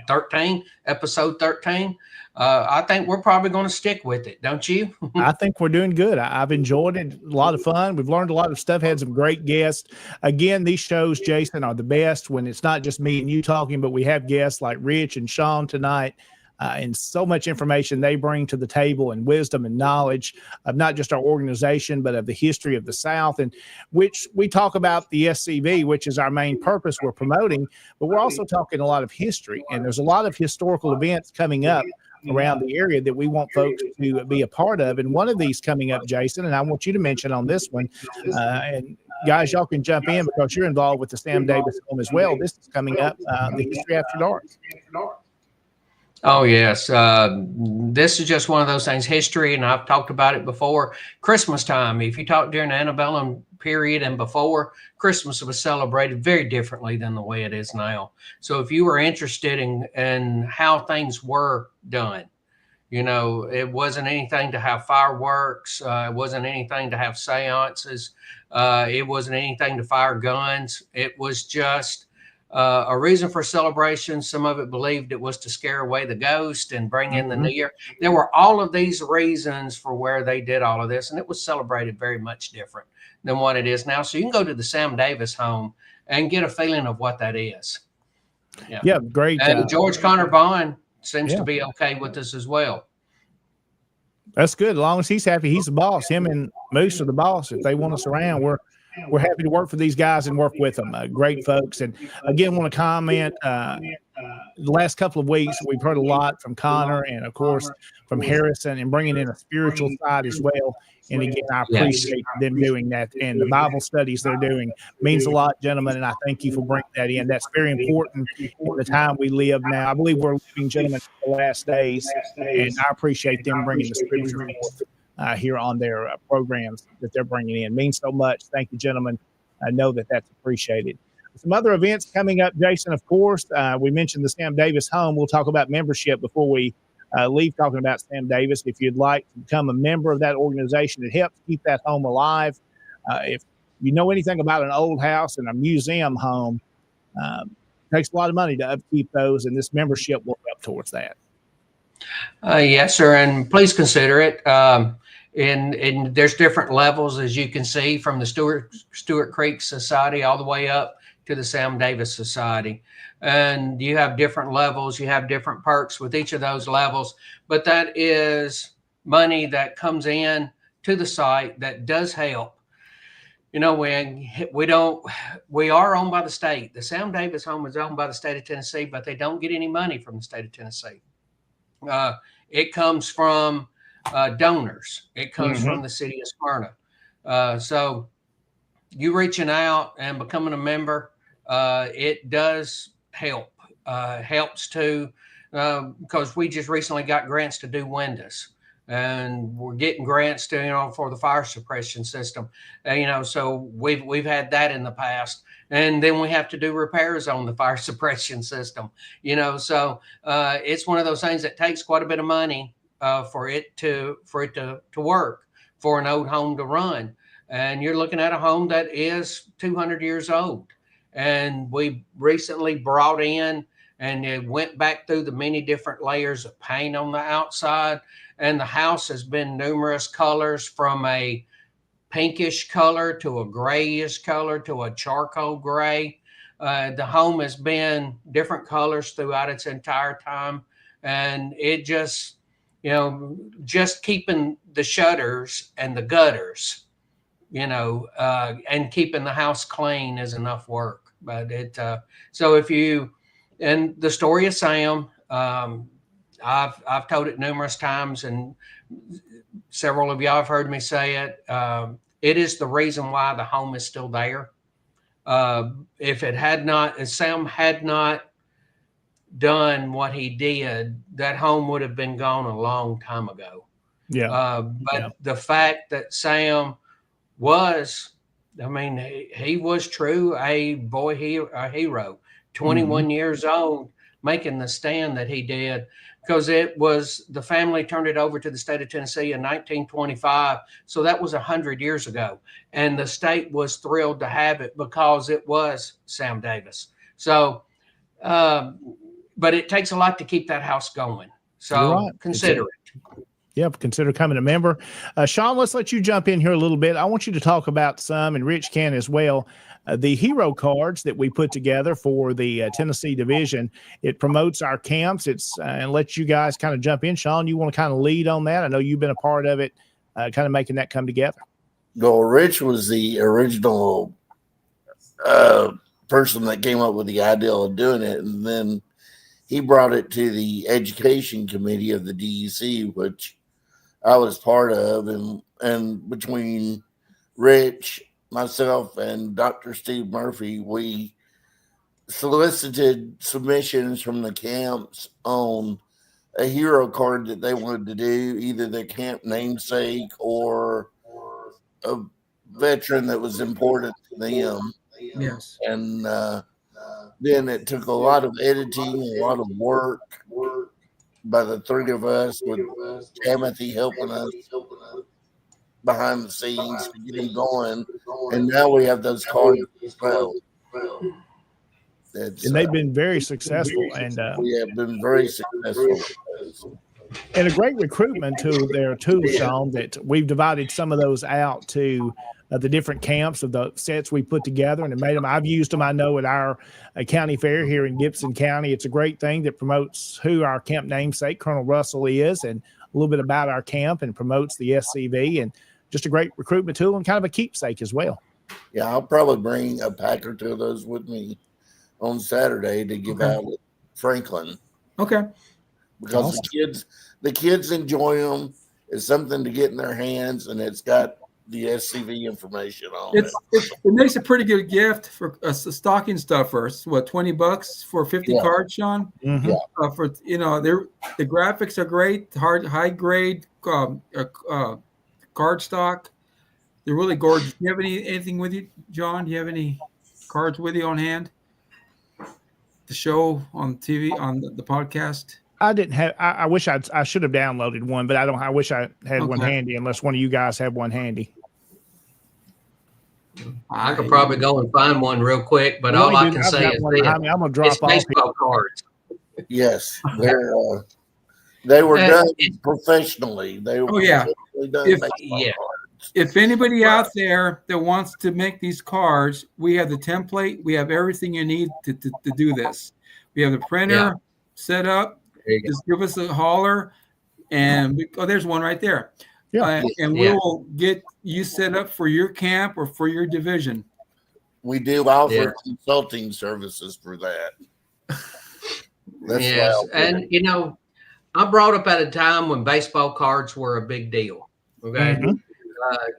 13, episode 13. I think we're probably going to stick with it, don't you? I think we're doing good. I've enjoyed it. A lot of fun. We've learned a lot of stuff, had some great guests. Again, these shows, Jason, are the best when it's not just me and you talking, but we have guests like Rich and Sean tonight. And so much information they bring to the table, and wisdom and knowledge of not just our organization, but of the history of the South, and which we talk about the SCV, which is our main purpose we're promoting, but we're also talking a lot of history. And there's a lot of historical events coming up around the area that we want folks to be a part of. And one of these coming up, Jason, and I want you to mention on this one, and guys, y'all can jump in because you're involved with the Sam Davis Home as well. This is coming up, the History After Dark. Oh, yes. This is just one of those things, history, and I've talked about it before. Christmas time, if you talk during the antebellum period and before, Christmas was celebrated very differently than the way it is now. So if you were interested in how things were done, you know, it wasn't anything to have fireworks. It wasn't anything to have seances. It wasn't anything to fire guns. It was just a reason for celebration. Some of it believed it was to scare away the ghost and bring in the new year. There were all of these reasons for where they did all of this, and it was celebrated very much different than what it is now. So you can go to the Sam Davis home and get a feeling of what that is. Yeah, great. And George Connor Bond seems to be okay with this as well. That's good. As long as he's happy, he's the boss. Him and Moose are the boss. If they want us around, we're happy to work for these guys and work with them. Great folks. And again, want to comment, the last couple of weeks, we've heard a lot from Connor and, of course, from Harrison, and bringing in a spiritual side as well. And again, I appreciate them doing that. And the Bible studies they're doing means a lot, gentlemen. And I thank you for bringing that in. That's very important in the time we live now. I believe we're living, gentlemen, the last days. And I appreciate them bringing the scripture forth here on their programs that they're bringing in. Means so much. Thank you, gentlemen. I know that that's appreciated. Some other events coming up, Jason, of course. We mentioned the Sam Davis home. We'll talk about membership before we leave talking about Sam Davis. If you'd like to become a member of that organization, it helps keep that home alive. If you know anything about an old house and a museum home, it takes a lot of money to upkeep those, and this membership will help towards that. Yes, sir. And please consider it. And there's different levels, as you can see, from the Stewart Creek Society all the way up to the Sam Davis Society. And you have different levels. You have different perks with each of those levels. But that is money that comes in to the site that does help. You know, when we are owned by the state. The Sam Davis home is owned by the state of Tennessee, but they don't get any money from the state of Tennessee. It comes from donors. It comes from the city of Smyrna. So you reaching out and becoming a member, it does help. Helps too, because we just recently got grants to do windows, and we're getting grants to, for the fire suppression system. So we've had that in the past. And then we have to do repairs on the fire suppression system, so it's one of those things that takes quite a bit of money for it to work, for an old home to run. And you're looking at a home that is 200 years old. And we recently brought in, and it went back through the many different layers of paint on the outside. And the house has been numerous colors, from a pinkish color to a grayish color to a charcoal gray. The home has been different colors throughout its entire time. and it just, just keeping the shutters and the gutters, and keeping the house clean is enough work. But so and the story of Sam, I've told it numerous times, and several of y'all have heard me say it. It is the reason why the home is still there. If Sam had not done what he did, that home would have been gone a long time ago. Yeah. But the fact that Sam was, he was true a hero, 21 years old, making the stand that he did, because the family turned it over to the state of Tennessee in 1925. So that was 100 years ago. And the state was thrilled to have it because it was Sam Davis. So, but it takes a lot to keep that house going. So consider it. Yep, consider coming a member. Sean, let's let you jump in here a little bit. I want you to talk about some, and Rich can as well, the hero cards that we put together for the Tennessee division. It promotes our camps. And lets you guys kind of jump in. Sean, you want to kind of lead on that? I know you've been a part of it, kind of making that come together. Well, Rich was the original person that came up with the idea of doing it, and then he brought it to the education committee of the DEC, which I was part of, and between Rich, myself, and Dr. Steve Murphy, we solicited submissions from the camps on a hero card that they wanted to do, either their camp namesake or a veteran that was important to them. Yes. And then it took a lot of editing, a lot of work by the three of us, with Timothy helping us behind the scenes to get him going. And now we have those cards as well. And they've been very successful. And we have been very successful. And a great recruitment tool there too, Sean, that we've divided some of those out to the different camps of the sets we put together and made them. I've used them, I know, at our county fair here in Gibson County. It's a great thing that promotes who our camp namesake, Colonel Russell, is, and a little bit about our camp, and promotes the SCV, and just a great recruitment tool and kind of a keepsake as well. Yeah, I'll probably bring a pack or two of those with me on Saturday to give out at Franklin. Okay. Because awesome. the kids enjoy them. It's something to get in their hands, and it's got the SCV information on it. It makes a pretty good gift for a stocking stuffer. It's what, $20 for 50 cards, Sean? Mm-hmm. Yeah. For the graphics are great, high grade card stock. They're really gorgeous. Do you have anything with you, John? Do you have any cards with you on hand to show on TV on the podcast? I didn't have. I wish I should have downloaded one, but I don't. I wish I had one handy. Unless one of you guys have one handy. I could probably go and find one real quick, but all I can say is I'm gonna drop it's off baseball cards. Yes, they were done professionally. They were done If anybody out there that wants to make these cards, we have the template. We have everything you need to do this. We have the printer set up. Just give us a holler, and there's one right there. And we will get you set up for your camp or for your division. We do offer consulting services for that. Yes, and I brought up at a time when baseball cards were a big deal. Okay. Mm-hmm.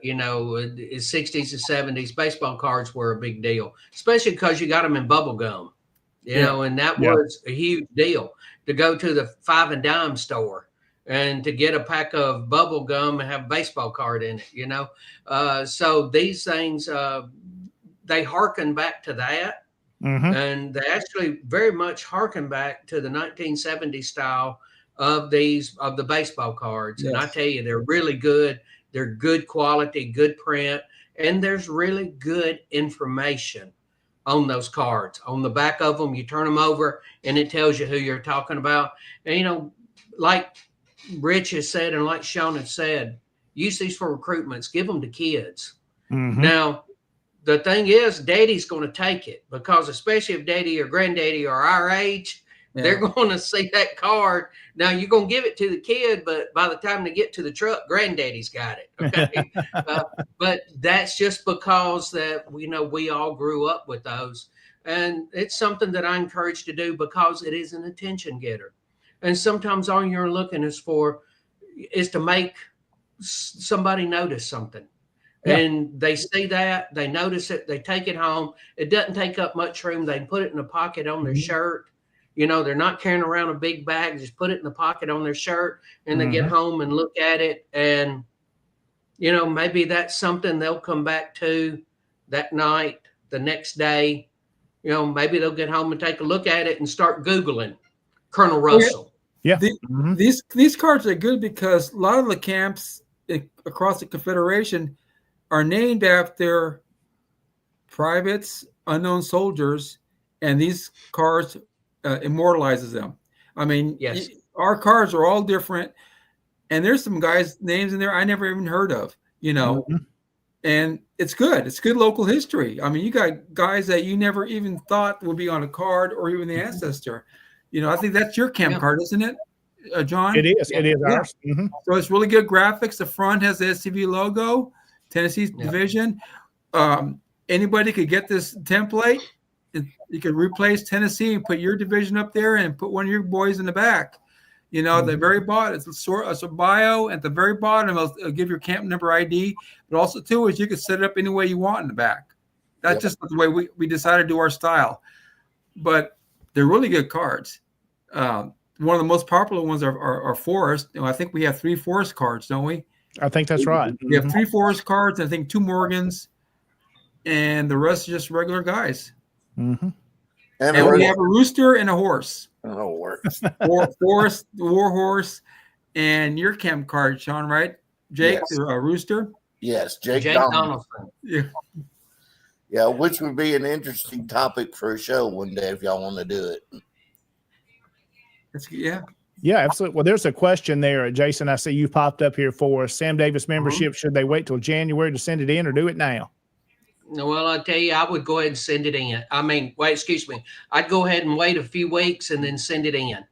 In the 60s and 70s, baseball cards were a big deal, especially because you got them in bubble gum, and that was a huge deal to go to the 5 and dime store and to get a pack of bubble gum and have a baseball card in it, so these things, they harken back to that. Mm-hmm. And they actually very much harken back to the 1970s style of the baseball cards. Yes. And I tell you, they're really good. They're good quality, good print, and there's really good information on those cards. On the back of them, you turn them over, and it tells you who you're talking about. And, like Rich has said and like Sean has said, use these for recruitments. Give them to kids. Mm-hmm. Now, the thing is, Daddy's going to take it, because especially if Daddy or Granddaddy are our age, They're going to see that card. Now you're going to give it to the kid, but by the time they get to the truck, granddaddy's got it. Okay. But that's just because that, we all grew up with those. And it's something that I encourage to do because it is an attention getter. And sometimes all you're looking is to make somebody notice something. Yeah. And they see that, they notice it, they take it home. It doesn't take up much room. They can put it in a pocket on their shirt. They're not carrying around a big bag. Just put it in the pocket on their shirt, and they get home and look at it. And, maybe that's something they'll come back to that night, the next day. Maybe they'll get home and take a look at it and start Googling Colonel Russell. Yeah. These cards are good because a lot of the camps across the Confederation are named after privates, unknown soldiers, and these cards immortalizes them. I mean, yes, our cards are all different, and there's some guys' names in there I never even heard of, and it's good. It's good local history. I mean, you got guys that you never even thought would be on a card or even the ancestor. I think that's your camp card, isn't it, John? It is. It is ours. Mm-hmm. So it's really good graphics. The front has the SCV logo, Tennessee division. Anybody could get this template. You could replace Tennessee and put your division up there and put one of your boys in the back. The very bottom, it's a bio. At the very bottom, it'll give your camp number ID. But also, too, is you can set it up any way you want in the back. That's just the way we decided to do our style. But they're really good cards. One of the most popular ones are Forest. I think we have 3 Forest cards, don't we? I think that's right. We have 3 Forest cards, and I think 2 Morgans, and the rest are just regular guys. Mm-hmm. And we have a rooster and a horse. Forest, the war horse, and your camp card, Sean, right? Jake, a rooster? Yes, Jake Donaldson. Yeah, which would be an interesting topic for a show one day if y'all want to do it. Yeah, absolutely. Well, there's a question there, Jason. I see you popped up here for us. Sam Davis membership, should they wait till January to send it in or do it now? Well, I tell you, I would go ahead and send it in. I'd go ahead and wait a few weeks and then send it in.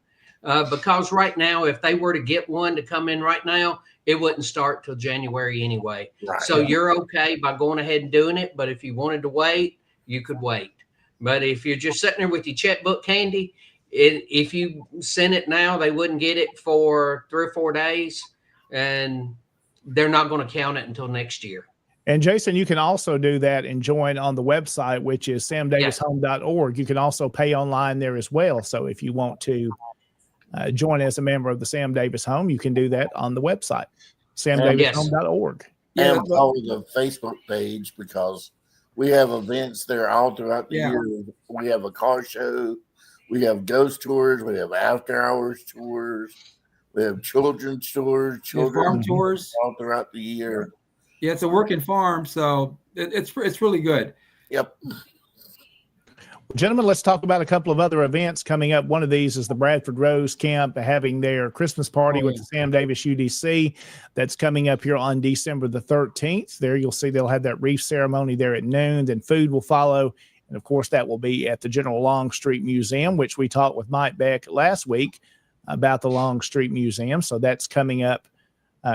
Because right now, if they were to get one to come in right now, it wouldn't start till January anyway. Right. So you're okay by going ahead and doing it. But if you wanted to wait, you could wait. But if you're just sitting there with your checkbook handy, if you send it now, they wouldn't get it for 3 or 4 days, and they're not going to count it until next year. And Jason, you can also do that and join on the website, which is samdavishome.org. You can also pay online there as well. So if you want to join as a member of the Sam Davis Home, you can do that on the website, samdavishome.org. And follow the Facebook page because we have events there all throughout the year. We have a car show. We have ghost tours. We have after hours tours. We have children's tours, farm tours all throughout the year. Yeah, it's a working farm, so it's really good. Yep. Gentlemen, let's talk about a couple of other events coming up. One of these is the Bradford Rose Camp having their Christmas party with the Sam Davis UDC. That's coming up here on December the 13th. There you'll see they'll have that wreath ceremony there at noon. Then food will follow. And, of course, that will be at the General Longstreet Museum, which we talked with Mike Beck last week about the Longstreet Museum. So that's coming up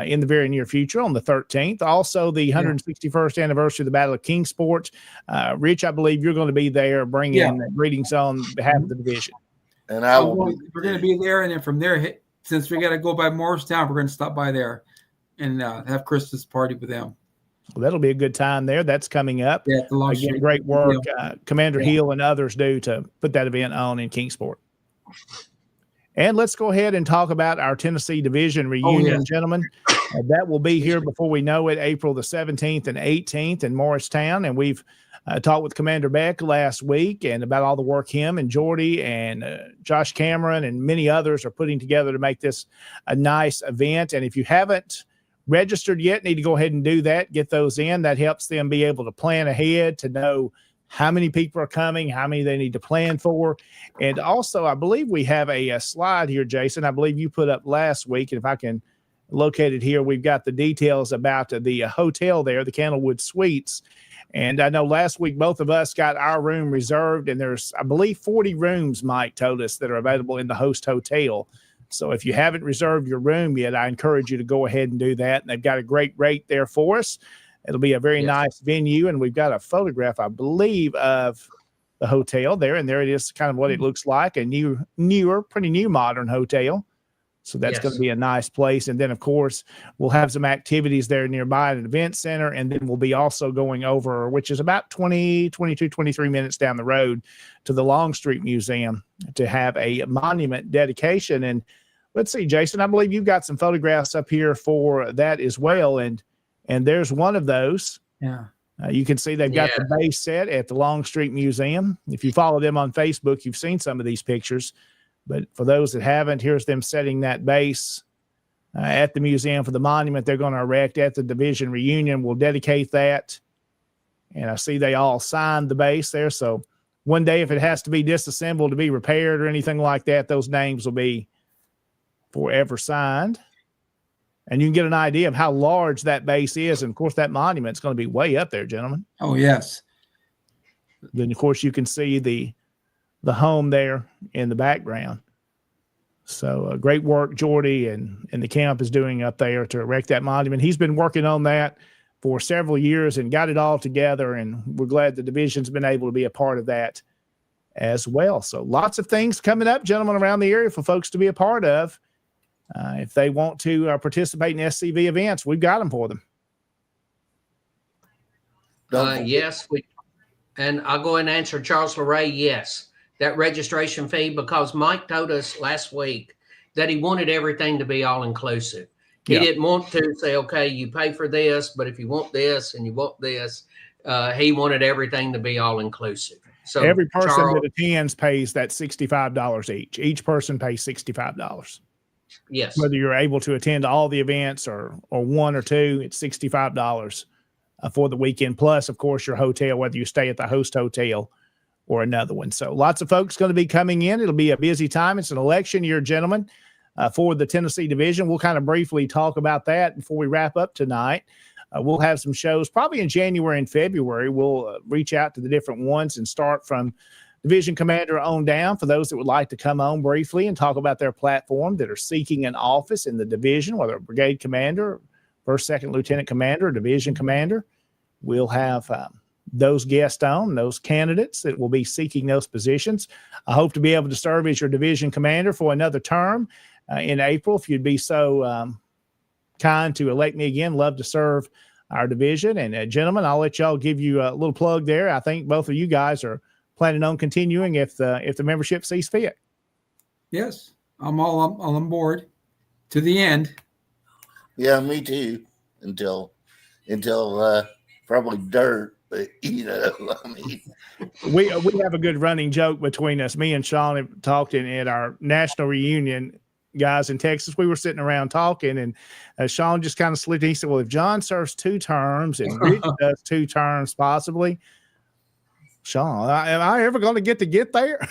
in the very near future on the 13th. Also, the 161st anniversary of the Battle of Kingsport. Rich, I believe you're going to be there bringing greetings on behalf of the division. And we're going to be there, and then from there, since we got to go by Morristown, we're going to stop by there and have Christmas party with them. Well, that'll be a good time there. That's coming up. Yeah, again, great work Commander Hill and others do to put that event on in Kingsport. And let's go ahead and talk about our Tennessee Division reunion, gentlemen. That will be here before we know it, April the 17th and 18th in Morristown. And we've talked with Commander Beck last week and about all the work him and Jordy and Josh Cameron and many others are putting together to make this a nice event. And if you haven't registered yet, need to go ahead and do that, get those in. That helps them be able to plan ahead, to know how many people are coming, how many they need to plan for. And also, I believe we have a slide here, Jason, I believe you put up last week. And if I can located here. We've got the details about the hotel there, the Candlewood Suites. And I know last week both of us got our room reserved, and there's, I believe, 40 rooms, Mike told us, that are available in the host hotel. So if you haven't reserved your room yet, I encourage you to go ahead and do that. And they've got a great rate there for us. It'll be a very nice venue. And we've got a photograph, I believe, of the hotel there. And there it is, kind of what it looks like, a newer, pretty new modern hotel. So that's going to be a nice place. And then, of course, we'll have some activities there nearby at an event center. And then we'll be also going over, which is about 22, 23 minutes down the road, to the Longstreet Museum to have a monument dedication. And let's see, Jason, I believe you've got some photographs up here for that as well. And there's one of those. Yeah. You can see they've got the base set at the Longstreet Museum. If you follow them on Facebook, you've seen some of these pictures. But for those that haven't, here's them setting that base at the museum for the monument they're going to erect at the division reunion. We'll dedicate that. And I see they all signed the base there. So one day, if it has to be disassembled to be repaired or anything like that, those names will be forever signed. And you can get an idea of how large that base is. And, of course, that monument's going to be way up there, gentlemen. Oh, yes. Then, of course, you can see the home there in the background. So great work Jordy and the camp is doing up there to erect that monument. He's been working on that for several years and got it all together, and we're glad the division's been able to be a part of that as well. So lots of things coming up, gentlemen, around the area for folks to be a part of. If they want to participate in SCV events, we've got them for them. Yes, and I'll go ahead and answer Charles LeRae. Yes, that registration fee, because Mike told us last week that he wanted everything to be all inclusive. He didn't want to say, okay, you pay for this, but if you want this and you want this, he wanted everything to be all inclusive. So every person that attends pays that $65 each. Each person pays $65. Yes. Whether you're able to attend all the events or one or two, it's $65 for the weekend. Plus, of course, your hotel, whether you stay at the host hotel or another one. So lots of folks going to be coming in. It'll be a busy time. It's an election year, gentlemen, for the Tennessee division. We'll kind of briefly talk about that before we wrap up tonight. We'll have some shows probably in January and February. We'll reach out to the different ones and start from division commander on down for those that would like to come on briefly and talk about their platform that are seeking an office in the division, whether a brigade commander, first, second lieutenant commander, or division commander. We'll have those guests on, those candidates that will be seeking those positions. I hope to be able to serve as your division commander for another term in April. If you'd be so kind to elect me again, love to serve our division. And gentlemen, I'll let y'all give you a little plug there. I think both of you guys are planning on continuing if the membership sees fit. Yes, I'm all on board to the end. Yeah, me too. Until probably dirt. But I mean, we have a good running joke between us. Me and Sean have talked at our national reunion, guys, in Texas. We were sitting around talking, and Sean just kind of slipped in. He said, well, if John serves 2 terms and Rich does 2 terms possibly, Sean, am I ever going to get there?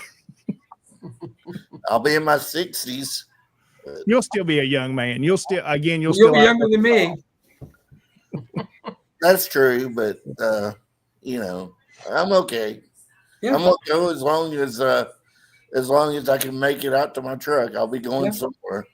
I'll be in my 60s. You'll still be a young man. You'll still be younger than me. That's true, but I'm okay. Yeah. I'm okay as long as I can make it out to my truck. I'll be going somewhere.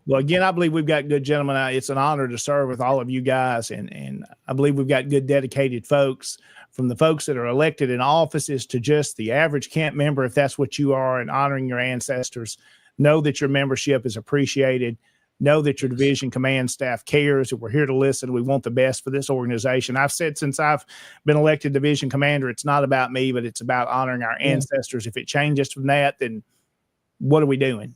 Well, again, I believe we've got good gentlemen. It's an honor to serve with all of you guys, and I believe we've got good, dedicated folks, from the folks that are elected in offices to just the average camp member, if that's what you are, and honoring your ancestors. Know that your membership is appreciated. Know that your division command staff cares, that we're here to listen. We want the best for this organization. I've said since I've been elected division commander, it's not about me, but it's about honoring our ancestors. If it changes from that, then what are we doing?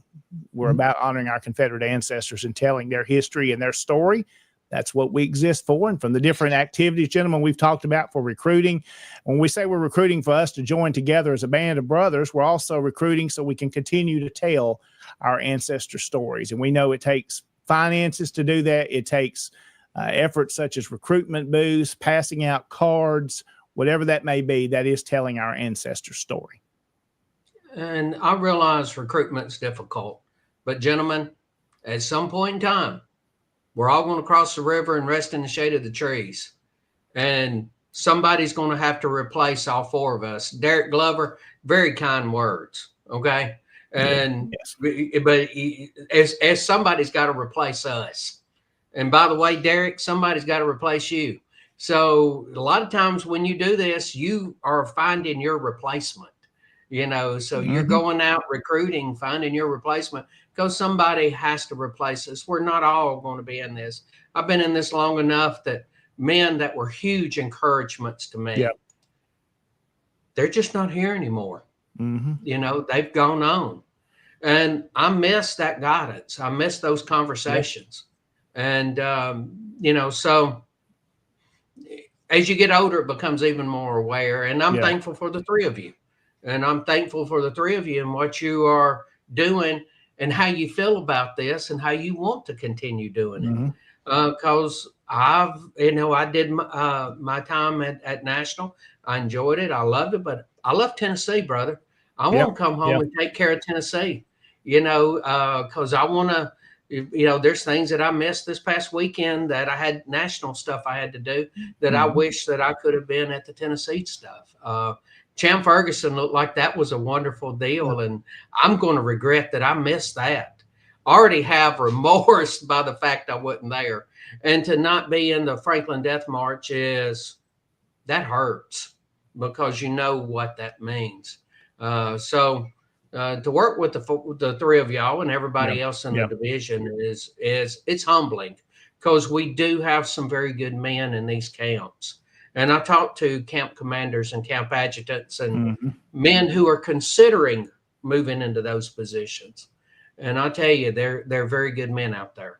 We're about honoring our Confederate ancestors and telling their history and their story. That's what we exist for. And from the different activities, gentlemen, we've talked about for recruiting, when we say we're recruiting for us to join together as a band of brothers, we're also recruiting so we can continue to tell our ancestor stories. And we know it takes finances to do that. It takes efforts such as recruitment booths, passing out cards, whatever that may be, that is telling our ancestor story. And I realize recruitment's difficult, but gentlemen, at some point in time, We're all going to cross the river and rest in the shade of the trees. And somebody's going to have to replace all four of us. Derek Glover, very kind words. Okay. And, yes. But as somebody's got to replace us. And by the way, Derek, somebody's got to replace you. So a lot of times when you do this, you are finding your replacement, you know, so you're going out recruiting, finding your replacement, because somebody has to replace us. We're not all going to be in this. I've been in this long enough that men that were huge encouragements to me, they're just not here anymore. You know, they've gone on. And I miss that guidance. I miss those conversations. And, you know, so as you get older, it becomes even more aware. And I'm thankful for the three of you. And I'm thankful for the three of you and what you are doing and how you feel about this and how you want to continue doing it. Because I did my time at National. I enjoyed it. I loved it. But I love Tennessee, brother. I want to come home and take care of Tennessee, you know, because I want to. You know, there's things that I missed this past weekend that I had national stuff I had to do that I wish that I could have been at the Tennessee stuff. Cham Ferguson looked like that was a wonderful deal, and I'm going to regret that I missed that. I already have remorse by the fact I wasn't there. And to not be in the Franklin Death March that hurts because you know what that means. To work with the three of y'all and everybody else in the division is it's humbling because we do have some very good men in these camps. And I talked to camp commanders and camp adjutants and men who are considering moving into those positions. And I tell you, they're very good men out there.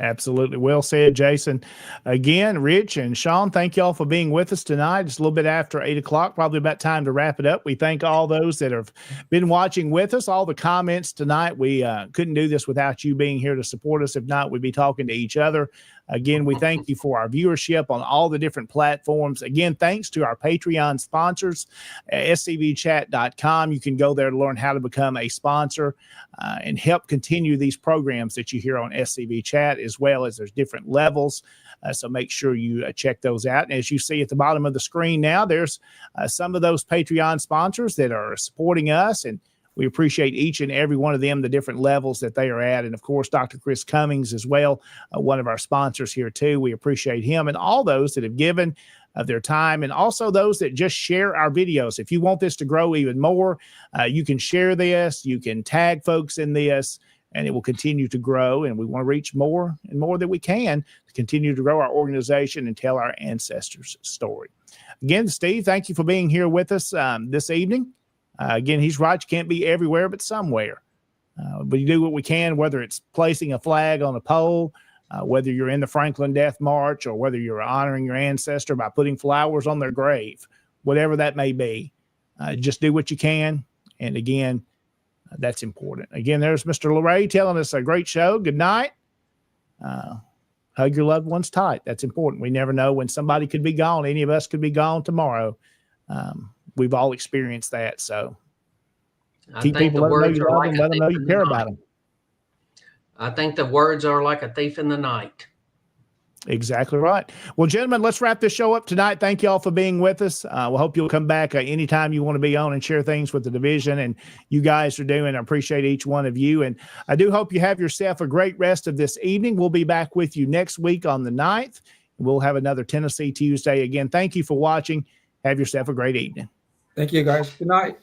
Absolutely. Well said, Jason. Again, Rich and Sean, thank y'all for being with us tonight. It's a little bit after 8 o'clock, probably about time to wrap it up. We thank all those that have been watching with us, all the comments tonight. We couldn't do this without you being here to support us. If not, we'd be talking to each other. Again, we thank you for our viewership on all the different platforms. Again, thanks to our Patreon sponsors, scvchat.com. You can go there to learn how to become a sponsor and help continue these programs that you hear on SCV Chat, as well as there's different levels. So make sure you check those out. And as you see at the bottom of the screen now, there's some of those Patreon sponsors that are supporting us, and we appreciate each and every one of them, the different levels that they are at. And, of course, Dr. Chris Cummings as well, one of our sponsors here, too. We appreciate him and all those that have given their time, and also those that just share our videos. If you want this to grow even more, you can share this. You can tag folks in this, and it will continue to grow. And we want to reach more and more that we can to continue to grow our organization and tell our ancestors' story. Again, Steve, thank you for being here with us this evening. Again, he's right. You can't be everywhere, but somewhere. But you do what we can, whether it's placing a flag on a pole, whether you're in the Franklin Death March, or whether you're honoring your ancestor by putting flowers on their grave, whatever that may be. Just do what you can. And again, that's important. Again, there's Mr. LeRae telling us a great show. Good night. Hug your loved ones tight. That's important. We never know when somebody could be gone. Any of us could be gone tomorrow. We've all experienced that. So keep people, let them know you love them, let them know you care about them. I think the words are like a thief in the night. Exactly right. Well, gentlemen, let's wrap this show up tonight. Thank you all for being with us. We'll hope you'll come back anytime you want to be on and share things with the division, and you guys are doing. I appreciate each one of you. And I do hope you have yourself a great rest of this evening. We'll be back with you next week on the 9th. We'll have another Tennessee Tuesday. Again, thank you for watching. Have yourself a great evening. Thank you, guys. Good night.